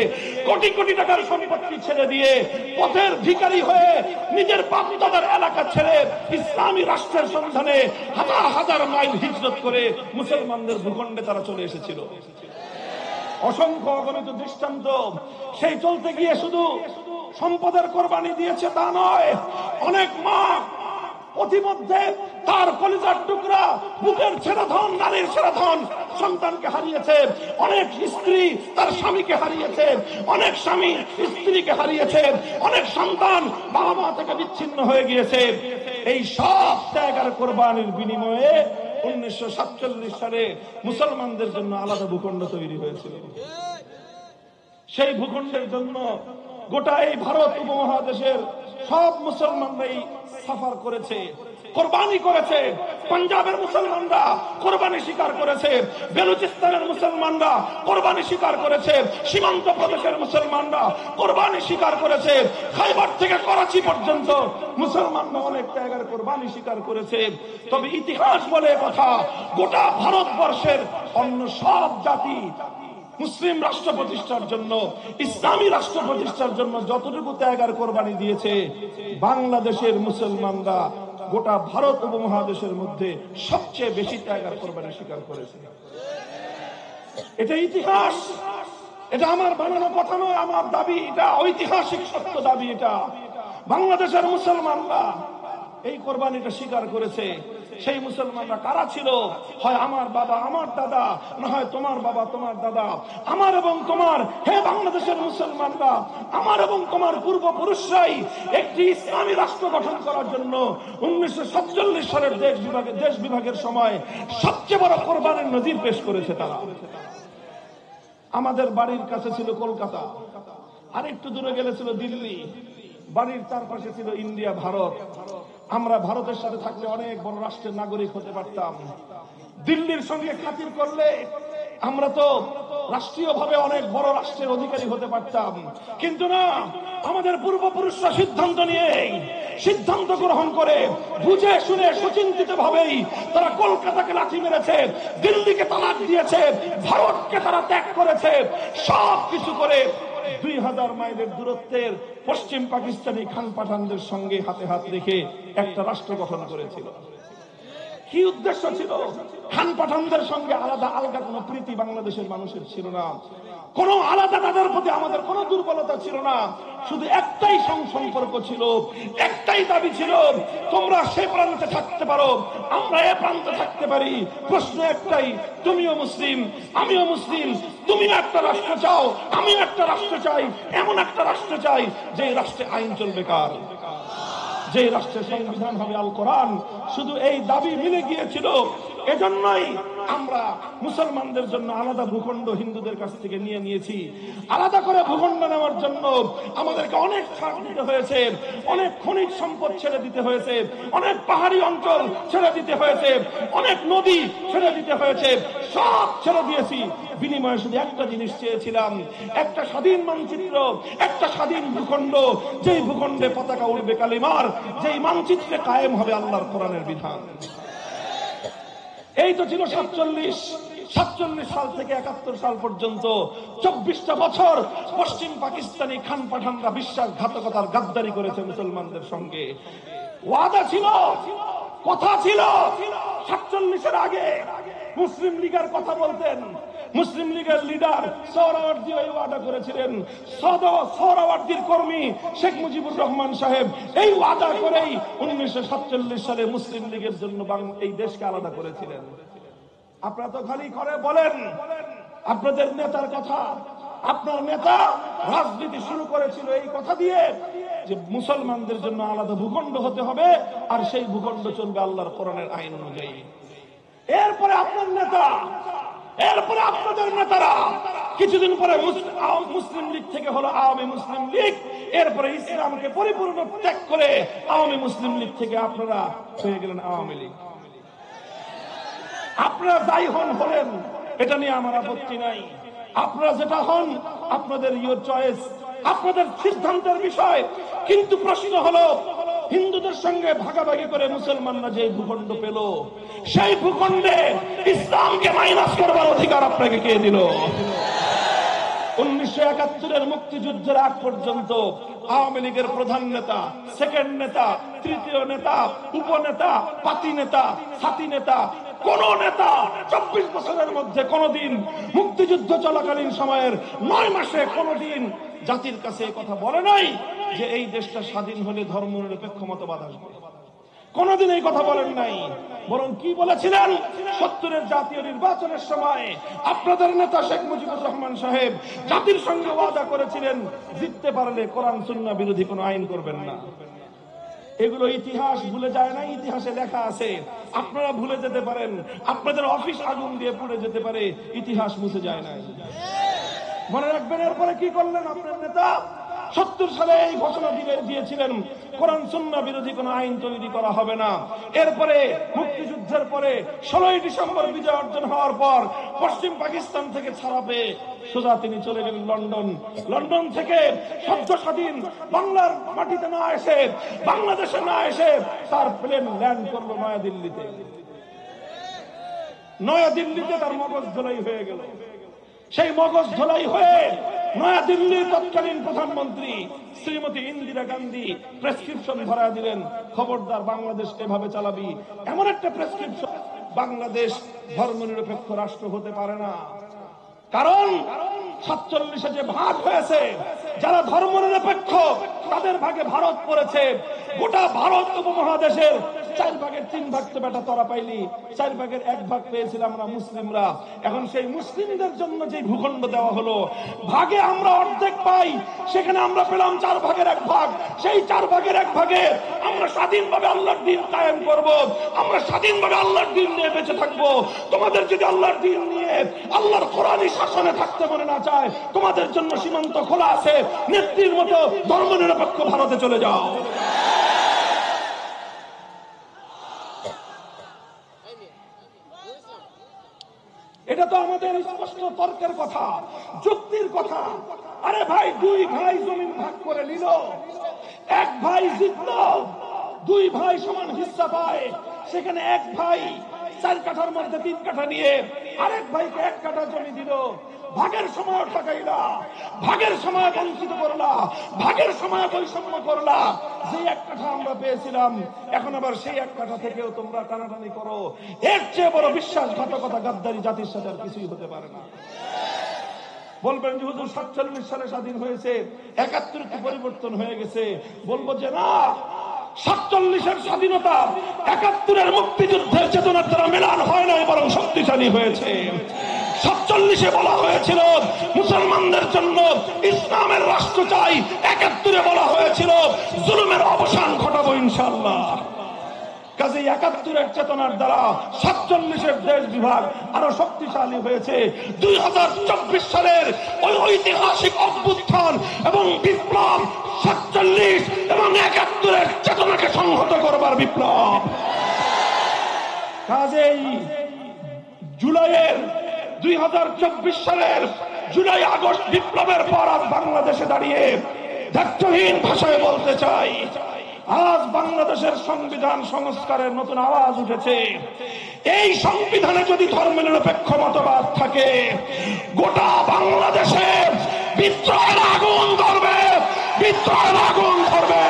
কোটি কোটি টাকার সম্পত্তি ছেড়ে দিয়ে, পথের ভিখারি হয়ে নিজের বাগদাদের এলাকা ছেড়ে ইসলামী রাষ্ট্রের সন্ধানে হাজার হাজার মাইল হিজরত করে মুসলমানদের ভূখণ্ডে তারা চলে এসেছিল। অসংখ্য অগণিত দৃষ্টান্ত। সেই চলতে গিয়ে শুধু সম্পদের কোরবানি দিয়েছে তা নয়, অনেক মা প্রতিমধ্যে তার কলিজার টুকরা, বুকের ছেঁড়া ধন, নারীর ছেঁড়া ধন সন্তানকে হারিয়েছে। অনেক স্ত্রী তার স্বামীকে হারিয়েছে, অনেক স্বামী স্ত্রীকে হারিয়েছে, অনেক সন্তান বাবা মা থেকে বিচ্ছিন্ন হয়ে গিয়েছে। এই সব ত্যাগ আর কোরবানির বিনিময়ে 1947 সালে মুসলমানদের জন্য আলাদা ভূখণ্ড তৈরি হয়েছিল। সেই ভূখণ্ডের জন্য গোটা এই ভারত উপমহাদেশের সব মুসলমানরাই সাফার করেছে, কোরবানি করেছে। পাঞ্জাবের মুসলমানরা কোরবানি স্বীকার করেছে, বেলুচিস্তানের মুসলমানরা কোরবানি স্বীকার করেছে, সীমান্ত প্রদেশের মুসলমানরা কোরবানি স্বীকার করেছে, খাইবার থেকে করাচি পর্যন্ত মুসলমানরা অনেক ত্যাগের কোরবানি স্বীকার করেছে। তবে ইতিহাস বলে কথা, গোটা ভারতবর্ষের অন্য সব জাতি মুসলিম রাষ্ট্র প্রতিষ্ঠার জন্য, ইসলামী রাষ্ট্র প্রতিষ্ঠার জন্য যতটুকু ত্যাগ আর কোরবানি দিয়েছে, বাংলাদেশের মুসলমানরা গোটা ভারত উপমহাদেশের মধ্যে সবচেয়ে বেশি ত্যাগ আর কোরবানি স্বীকার করেছে। এটা ইতিহাস, এটা আমার বানানো কথা নয়, আমার দাবি, এটা ঐতিহাসিক সত্য দাবি। এটা বাংলাদেশের মুসলমানরা এই কোরবানিটা স্বীকার করেছে। সেই মুসলমানরা কারা ছিল? হয় আমার বাবা, আমার দাদা, না হয় তোমার বাবা, তোমার দাদা। আমার এবং তোমার, হে বাংলাদেশের মুসলমানরা, আমার এবং তোমার পূর্বপুরুষরাই একটি ইসলামী রাষ্ট্র গঠন করার জন্য 1947 সালের দেশ বিভাগের সময় সবচেয়ে বড় কোরবানির নজির পেশ করেছে তারা। আমাদের বাড়ির কাছে ছিল কলকাতা, আর একটু দূরে গেলে ছিল দিল্লি, বাড়ির চারপাশে ছিল ইন্ডিয়া, ভারত। আমরা ভারতের সাথে থাকলে অনেক বড় রাষ্ট্রের নাগরিক হতে পারতাম। দিল্লির সঙ্গে খাতির করলে আমরা তো রাষ্ট্রীয়ভাবে অনেক বড় রাষ্ট্রের অধিকারী হতে পারতাম। কিন্তু না, আমাদের পূর্বপুরুষরা সিদ্ধান্ত গ্রহণ করে বুঝে শুনে সুচিন্তিত ভাবেই তারা কলকাতাকে লাঠি মেরেছে, দিল্লিকে তালাক দিয়েছে, ভারতকে তারা ত্যাগ করেছে। সব কিছু করে 2000 মাইলের দূরত্বের পশ্চিম পাকিস্তানি খান পাঠানদের সঙ্গে হাতে হাত রেখে একটা রাষ্ট্র গঠন করেছিল। কি উদ্দেশ্য ছিল? খান পাঠানদের সঙ্গে আলাদা আলগা কোনো প্রীতি বাংলাদেশের মানুষের ছিল না, কোন আলাদা তাদের প্রতি আমাদের কোনো দুর্বলতা ছিল না। শুধু একটাই সম্পর্ক ছিল, একটাই দাবি ছিল, তোমরা সে প্রান্তে থাকতে পারো, আমরা এ প্রান্তে থাকতে পারি। প্রশ্ন একটাই, তুমিও মুসলিম, আমিও মুসলিম, তুমি একটা রাষ্ট্র চাও, আমিও একটা রাষ্ট্র চাই, এমন একটা রাষ্ট্র চাই যে রাষ্ট্রে আইন চলবে কার, যে রাষ্ট্রের সংবিধান হবে আল কোরআন। শুধু এই দাবি মিলে গিয়েছিল। এজন্যই আমরা মুসলমানদের জন্য আলাদা ভূখণ্ড হিন্দুদের কাছ থেকে নিয়েছি। আলাদা করে ভূখণ্ড নেওয়ার জন্য আমাদেরকে অনেক ছাড় দিতে হয়েছে, অনেক খনিজ সম্পদ ছেড়ে দিতে হয়েছে, অনেক পাহাড়ি অঞ্চল ছেড়ে দিতে হয়েছে, অনেক নদী ছেড়ে দিতে হয়েছে। সব ছেড়ে দিয়েছি, বিনিময়ে শুধু একটা জিনিস চেয়েছিলাম, একটা স্বাধীন মানচিত্র, একটা স্বাধীন ভূখণ্ড, যেই ভূখণ্ডে পতাকা উড়বে কালিমার, যেই মানচিত্রে কায়েম হবে আল্লাহর কোরআনের বিধান। এই তো ছিল 47 সাল থেকে 71 সাল পর্যন্ত 24টা বছর পশ্চিম পাকিস্তানি খান পাঠানরা বিশ্বাসঘাতকতার গাদ্দারি করেছে মুসলমানদের সঙ্গে। ওয়াদা ছিল, কথা ছিল, 47-এর আগে মুসলিম লীগের কথা বলতেন। মুসলিম লীগের লিডার সোহরাওয়ার্দী এই ওয়াদা করেছিলেন, সোহরাওয়ার্দীর কর্মী শেখ মুজিবুর রহমান সাহেব এই ওয়াদা করেই 1947 সালে মুসলিম লীগের জন্য এই দেশকে আলাদা করেছিলেন। আপনারা তো খালি করে বলেন আপনাদের নেতার কথা। আপনার নেতা রাজনীতি শুরু করেছিল এই কথা দিয়ে যে মুসলমানদের জন্য আলাদা ভূখণ্ড হতে হবে, আর সেই ভূখণ্ড চলবে আল্লাহর কোরআনের আইন অনুযায়ী। এরপরে আপনার নেতা, এরপরে আপনাদের নেতারা কিছুদিন পরে মুসলিম লীগ থেকে হলো আওয়ামী মুসলিম লীগ, এরপরে ইসলামকে পরিপূর্ণ ত্যাগ করে আওয়ামী মুসলিম লীগ থেকে আপনারা হয়ে গেলেন আওয়ামী লীগ। আপনারা যাই হলেন, এটা নিয়ে আমার আপত্তি নাই। আপনারা যেটা হন আপনাদের ইয়োর চয়েস, আপনাদের সিদ্ধান্তের বিষয়। কিন্তু প্রশ্ন হলো হিন্দুদের সঙ্গে ভাগাভাগি করে মুসলমানরা যে ভূখণ্ড পেল, সেই ভূখণ্ডে ইসলামকে মাইনাস করবার অধিকার আপনাকে কে দিল? 1971 মুক্তিযুদ্ধের আগ পর্যন্ত আওয়ামী লীগের প্রধান নেতা, সেকেন্ড নেতা, তৃতীয় নেতা, উপনেতা, পাতি নেতা, সাথী নেতা, কোন নেতা 24 বছরের মধ্যে কোনদিন মুক্তিযুদ্ধ চলাকালীন সময়ের 9 মাসে কোনদিন জাতির কাছে কথা বলে নাই যে এই দেশটা স্বাধীন হলে ধর্মনিরপেক্ষ মতবাদ আসবে। কোনদিন এই কথা বলেন নাই। বরং কি বলেছিলেন? 70-এর জাতীয় নির্বাচনের সময় আপনাদের নেতা শেখ মুজিবুর রহমান সাহেব জাতির সঙ্গে ওয়াদা করেছিলেন জিততে পারলে কোরআন সুন্নাহ বিরোধী কোনো আইন করবেন না। এগুলো ইতিহাস ভুলে যায় না, ইতিহাসে লেখা আছে। আপনারা ভুলে যেতে পারেন, আপনাদের অফিস আগুন দিয়ে পুড়ে যেতে পারে, ইতিহাস মুছে যায় না। মনে রাখবেন এরপরে কি করলেন আপনার নেতা? 70 সালে এই ঘোষণা দিয়েছিলেন কোরআন সুন্নাহ বিরোধী কোনো আইন তৈরি করা হবে না। এরপরে মুক্তিযুদ্ধের পরে 16ই ডিসেম্বর বিজয় অর্জন হওয়ার পর পশ্চিম পাকিস্তান থেকে ছাড়া পেয়ে সোজা তিনি চলে গেলেন লন্ডন। লন্ডন থেকে সদ্য স্বাধীন বাংলার মাটিতে না এসে, বাংলাদেশে না এসে তার প্লেন ল্যান্ড করলো নয়াদিল্লিতে। নয়াদিল্লিতে তার মগজ ধোলাই হয়ে গেল। সেই মগজ ধোলাই হয়ে নয়াদিল্লির তৎকালীন প্রধানমন্ত্রী শ্রীমতী ইন্দিরা গান্ধী প্রেসক্রিপশন ধরা দিলেন, খবরদার বাংলাদেশ এভাবে চালাবি। এমন একটা প্রেসক্রিপশন, বাংলাদেশ ধর্মনিরপেক্ষ রাষ্ট্র হতে পারে না। কারণ 47-এ যে ভাগ হয়েছে, যারা ধর্মনিরপেক্ষ তাদের ভাগে ভারত পড়েছে। গোটা ভারত উপমহাদেশের 4 ভাগের 3 ভাগ তো বেটা তোরা পাইলি, 4 ভাগের 1 ভাগ পেয়েছিলাম আমরা মুসলিমরা। এখন সেই মুসলিমদের জন্য যে ভূখণ্ড দেওয়া হলো, ভাগে আমরা অর্ধেক পাই, সেখানে আমরা পেলাম 4 ভাগের 1 ভাগ। সেই 4 ভাগের 1 ভাগে আমরা স্বাধীনভাবে আল্লাহর দ্বীন কায়েম করব, আমরা স্বাধীনভাবে আল্লাহর দ্বীন নিয়ে বেঁচে থাকবো। তোমাদের যদি আল্লাহর দ্বীন নিয়ে আল্লাহর কোরআনী শাসনে থাকতে মনে না চায়, তোমাদের জন্য সীমান্ত খোলা আছে, নেত্রীর মতো ধর্মনিরপেক্ষ ভারতে চলে যাও। এটা তো আমাদের স্পষ্ট তর্কের কথা, যুক্তির কথা। আরে ভাই, 2 ভাই জমিন ভাগ করে নিল, 1 ভাই জিতল, 2 ভাই সমান হিস্সা পায়। সেখানে 1 ভাই 4 কাঠার মধ্যে 3 কাঠা নিয়ে আরেক ভাইকে 1 কাঠা জমি দিল। ভাগের সময় ঠকাইলা, ভাগের সময় বঞ্চিত করলা, ভাগের সময় বৈষম্য করলা। যে 1 কাঠা আমরা পেয়েছিলাম, এখন আবার সেই 1 কাঠা থেকেও তোমরা টানাটানি করো। এর চেয়ে বড় বিশ্বাসঘাতকতা, গাদ্দারি জাতির সাথে আর কিছুই হতে পারে না। বলবেন যে হুজুর 47 সালে স্বাধীন হয়েছে, 71 কি পরিবর্তন হয়ে গেছে? বলবো যে না, 47-এর স্বাধীনতা 71-এর মুক্তিযুদ্ধের চেতনার দ্বারা মেলান হয় নাই, বরং শক্তিশালী হয়েছে। 47-এ বলা হয়েছিল মুসলমানদের জন্য ইসলামের রাষ্ট্র চাই, 71-এ বলা হয়েছিল জুলুমের অবসান ঘটাবো ইনশাআল্লাহ। কাজে 71-এর চেতনার দ্বারা 47-এর দেশ বিভাগ আরো শক্তিশালী হয়েছে। 2024 সালের ওই ঐতিহাসিক অভ্যুত্থান এবং বিপ্লব 47 এবং 71-এর চেতনাকে সংহত করবার বিপ্লব। কাজেই জুলাইয়ের 2024 সালের জুলাই আগস্ট বিপ্লবের পর আজ বাংলাদেশে দাঁড়িয়ে দায়িত্বহীন ভাষায় বলতে চাই, আজ বাংলাদেশের সংবিধান সংস্কারের নতুন আওয়াজ উঠেছে। এই সংবিধানে যদি ধর্মনিরপেক্ষ মতবাদ থাকে, গোটা বাংলাদেশে বিদ্রোহের আগুন ধরবে, বিদ্রোহের আগুন ধরবে।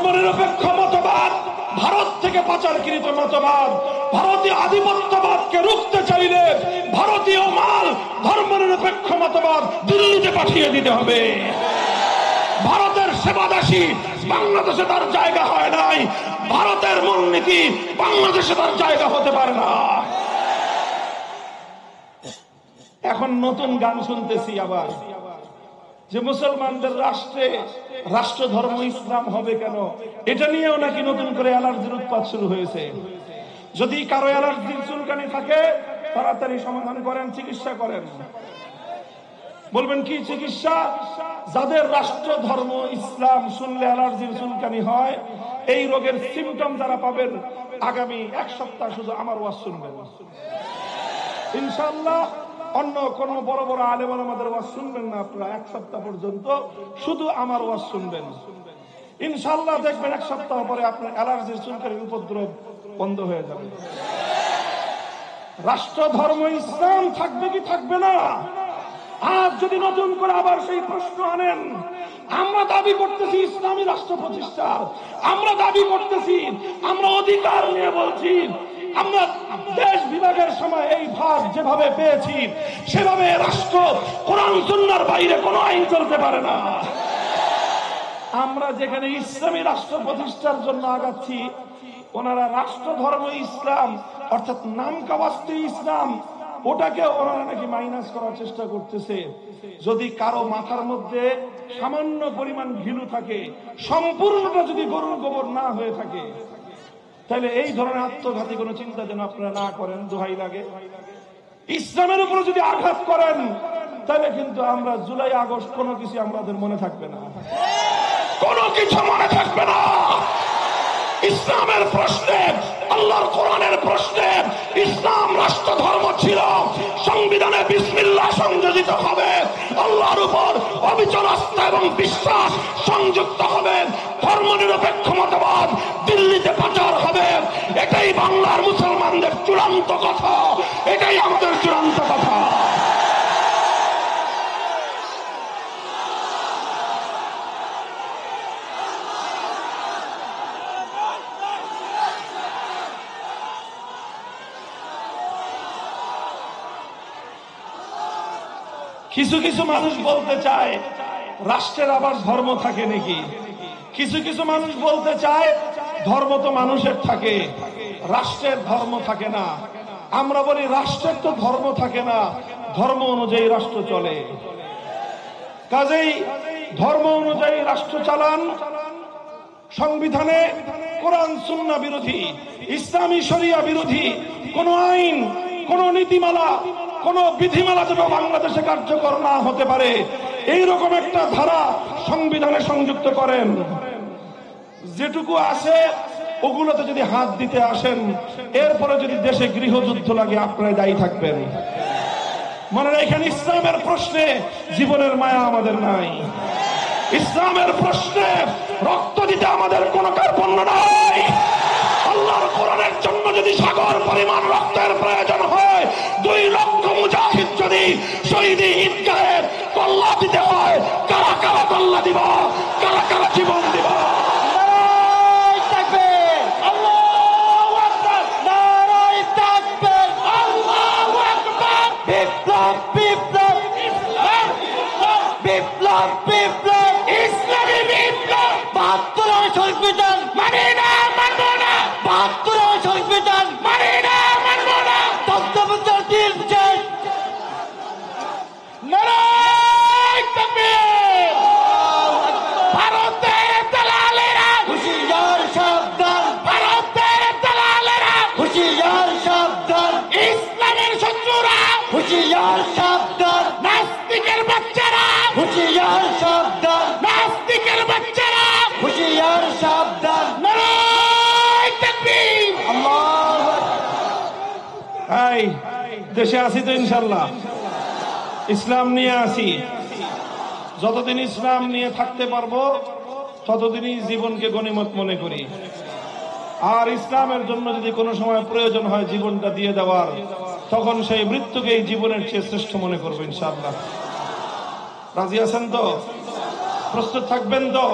ধর্মনিরপেক্ষ মতবাদ ভারত থেকে পাচারকৃত মতবাদ। ভারতীয় আধিপত্যবাদকে রুখতে চাইলে ভারতীয় মাল ধর্মনিরপেক্ষ মতবাদ দিল্লিতে পাঠিয়ে দিতে হবে। ভারতের সেবাদাসী বাংলাদেশে তার জায়গা হয় নাই, ভারতের মূলনীতি বাংলাদেশে তার জায়গা হতে পারে না। এখন নতুন গান শুনতেছি আবার যে মুসলমানদের রাষ্ট্রে রাষ্ট্র ধর্ম ইসলাম হবে কেন, এটা নিয়েও নাকি নতুন করে অ্যালার্জির উৎপাত শুরু হয়েছে। যদি কারো অ্যালার্জির চুলকানি থাকে তাড়াতাড়ি সমাধান করেন, চিকিৎসা করেন। বলবেন কি চিকিৎসা? যাদের রাষ্ট্র ধর্ম ইসলাম শুনলে অ্যালার্জির চুলকানি হয়, এই রোগের সিমটম যারা পাবেন আগামী এক সপ্তাহ শুধু আমার ওয়াজ শুনবেন ইনশাআল্লাহ। অন্য কোন বড় বড় আলেম ওলামাদের ওয়াজ শুনবেন না আপনারা, এক সপ্তাহ পর্যন্ত শুধু আমার ওয়াজ শুনবেন ইনশাআল্লাহ। দেখবেন এক সপ্তাহ পরে আপনার অ্যালার্জির চুলকানির উপদ্রব বন্ধ হয়ে যাবে। রাষ্ট্র ধর্ম ইসলাম থাকবে কি থাকবে না? আজ যদি নতুন করে আবার সেই প্রশ্ন আনেন, আমরা দাবি করতেছি ইসলামী রাষ্ট্র প্রতিষ্ঠার, আমরা দাবি করতেছি, আমরা অধিকার নিয়ে বলছি, আমরা দেশ বিভাগের সময় এই ভাগ যেভাবে পেয়েছি সেভাবে রাষ্ট্র কোরআন সুন্নাহর বাইরে কোনো আইন চলতে পারে না। আমরা যেখানে ইসলামী রাষ্ট্র প্রতিষ্ঠার জন্য আগাচ্ছি, ওনারা রাষ্ট্র ধর্ম ইসলাম অর্থাৎ নামকাওয়াস্তে ইসলাম, ওটাকে ওনারা নাকি মাইনাস করার চেষ্টা করতেছে। যদি কারো মাথার মধ্যে সামান্য পরিমাণ ঘিলু থাকে, সম্পূর্ণটা যদি গরুর গোবর না হয়ে থাকে, তাহলে এই ধরনের আত্মঘাতী কোন চিন্তা যেন আপনারা না করেন, দোহাই লাগে। ইসলামের উপরে যদি আঘাত করেন তাহলে কিন্তু আমরা জুলাই আগস্ট কোনো কিছু আমাদের মনে থাকবে না, কোনো কিছু মনে থাকবে না। ইসলামের প্রশ্নে, আল্লাহর কোরআনের প্রশ্নে ইসলাম রাষ্ট্র ধর্ম ছিল, সংবিধানে বিসমিল্লাহ সংযোজিত হবে, আল্লাহর উপর অবিচল আস্থা এবং বিশ্বাস সংযুক্ত হবে, ধর্মনিরপেক্ষ মতবাদ দিল্লিতে পাচার হবে। এটাই বাংলার মুসলমানদের চূড়ান্ত কথা, এটাই আমাদের চূড়ান্ত কথা। কিছু কিছু মানুষ বলতে চায় রাষ্ট্রের আবার ধর্ম থাকে নাকি? কিছু কিছু মানুষ বলতে চায় ধর্ম তো মানুষের থাকে, রাষ্ট্রের ধর্ম থাকে না। আমরা বলি রাষ্ট্রের তো ধর্ম থাকে না, ধর্ম অনুযায়ী রাষ্ট্র চলে। কাজেই ধর্ম অনুযায়ী রাষ্ট্র চালান। সংবিধানে কোরআন সুন্নাহ বিরোধী, ইসলামী শরিয়া বিরোধী কোন আইন, কোন নীতিমালা, কোন বিধিমালা যেন বাংলাদেশে কার্যকর না হতে পারে, এইরকম একটা ধারা সংবিধানে সংযুক্ত করেন। যেটুকু আছে ওগুলোতে যদি হাত দিতে আসেন, এরপরে যদি দেশে গৃহযুদ্ধ লাগে আপনারা দায়ী থাকবেন। মনে রাখেন, ইসলামের প্রশ্নে জীবনের মায়া আমাদের নাই, ইসলামের প্রশ্নে রক্ত দিতে আমাদের কোনো কার্পণ্য নাই। আল্লাহর কোরআনের জন্য যদি সাগর পরিমাণ রক্তের প্রয়োজন হয়, 2 লক্ষ মুজাহিদ যদি শহীদি ঈদগাহে কল্লা দিতে হয়, কারা কারা কল্লা দিব, কারা কারা জীবন দিব? বিপ্লব বিপ্লব বিপ্লব বিপ্লব ইসলামী বিপ্লব। 72 সংবিধান মানে না, মানবো না। 72 সংবিধান মানে না, মানবো না। তত্ত্বাবধান দিন শেষ। নারায়ে তাকবীর। ভারতের দালালেরা হুঁশিয়ার সাবধান, ভারতের দালালেরা হুঁশিয়ার সাবধান, ইসলামের শত্রুরা হুঁশিয়ার সাবধান, নাস্তিকের বাচ্চারা হুঁশিয়ার সাবধান, নাস্তিকের বাচ্চারা হুঁশিয়ার সাবধান। নারায়ে তাকবীর। আল্লাহু আকবার। এই দেশে আছি তো ইনশাআল্লাহ, ইসলাম নিয়ে আছি। যতদিন ইসলাম নিয়ে থাকতে পারবো ততদিনই জীবনকে গনিমত মনে করি। আর ইসলামের জন্য যদি কোনো সময় প্রয়োজন হয় জীবনটা দিয়ে দেওয়ার, তখন সেই মৃত্যুকেই জীবনের চেয়ে শ্রেষ্ঠ মনে করবো ইনশাআল্লাহ। রাজি আছেন তো? প্রস্তুত থাকবেন তো?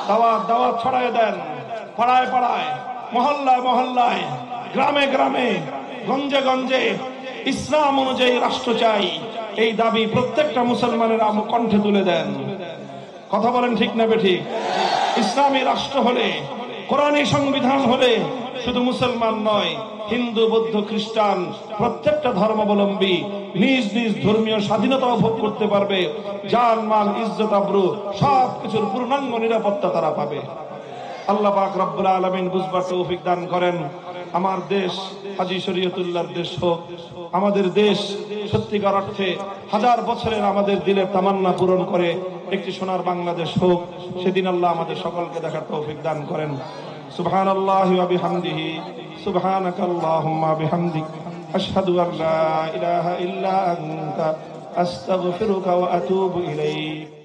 দাওয়াত ছড়ায় দেন, পাড়ায় পাড়ায়, মহল্লায় মহল্লায়, গ্রামে গ্রামে, গঞ্জে গঞ্জে ইসলাম অনুযায়ী রাষ্ট্র চাই, এই দাবি প্রত্যেকটা মুসলমানের কণ্ঠে তুলে দেন। কথা বলেন ঠিক না বেঠিক? ইসলামী রাষ্ট্র হলে, কোরআনী সংবিধান হলে শুধু মুসলমান নয়, হিন্দু, বৌদ্ধ, খ্রিস্টান প্রত্যেকটা ধর্মাবলম্বী নিজ নিজ ধর্মীয় স্বাধীনতা ভোগ করতে পারবে। জান, মাল, ইজ্জত, আবরু সবকিছুর পূর্ণাঙ্গ নিরাপত্তা তারা পাবে। আল্লাহ পাক রব্বুল আলামিন বুঝবার তৌফিক দান করেন। আমার দেশ হাজী শরীয়তুল্লাহর দেশ হোক, আমাদের দেশ সত্যিকার অর্থে হাজার বছরের আমাদের দিলের তামান্না পূরণ করে একটি সোনার বাংলাদেশ হোক, সেদিন আল্লাহ আমাদের সকলকে দেখার তৌফিক দান করেন। সুবহানাল্লাহি ওয়া বিহামদিহি, সুবহানাকাল্লাহুম্মা বিহামদিক, আশহাদু আল্লা ইলাহা ইল্লা আনতা, আস্তাগফিরুকা ওয়া আতুবু ইলাইক।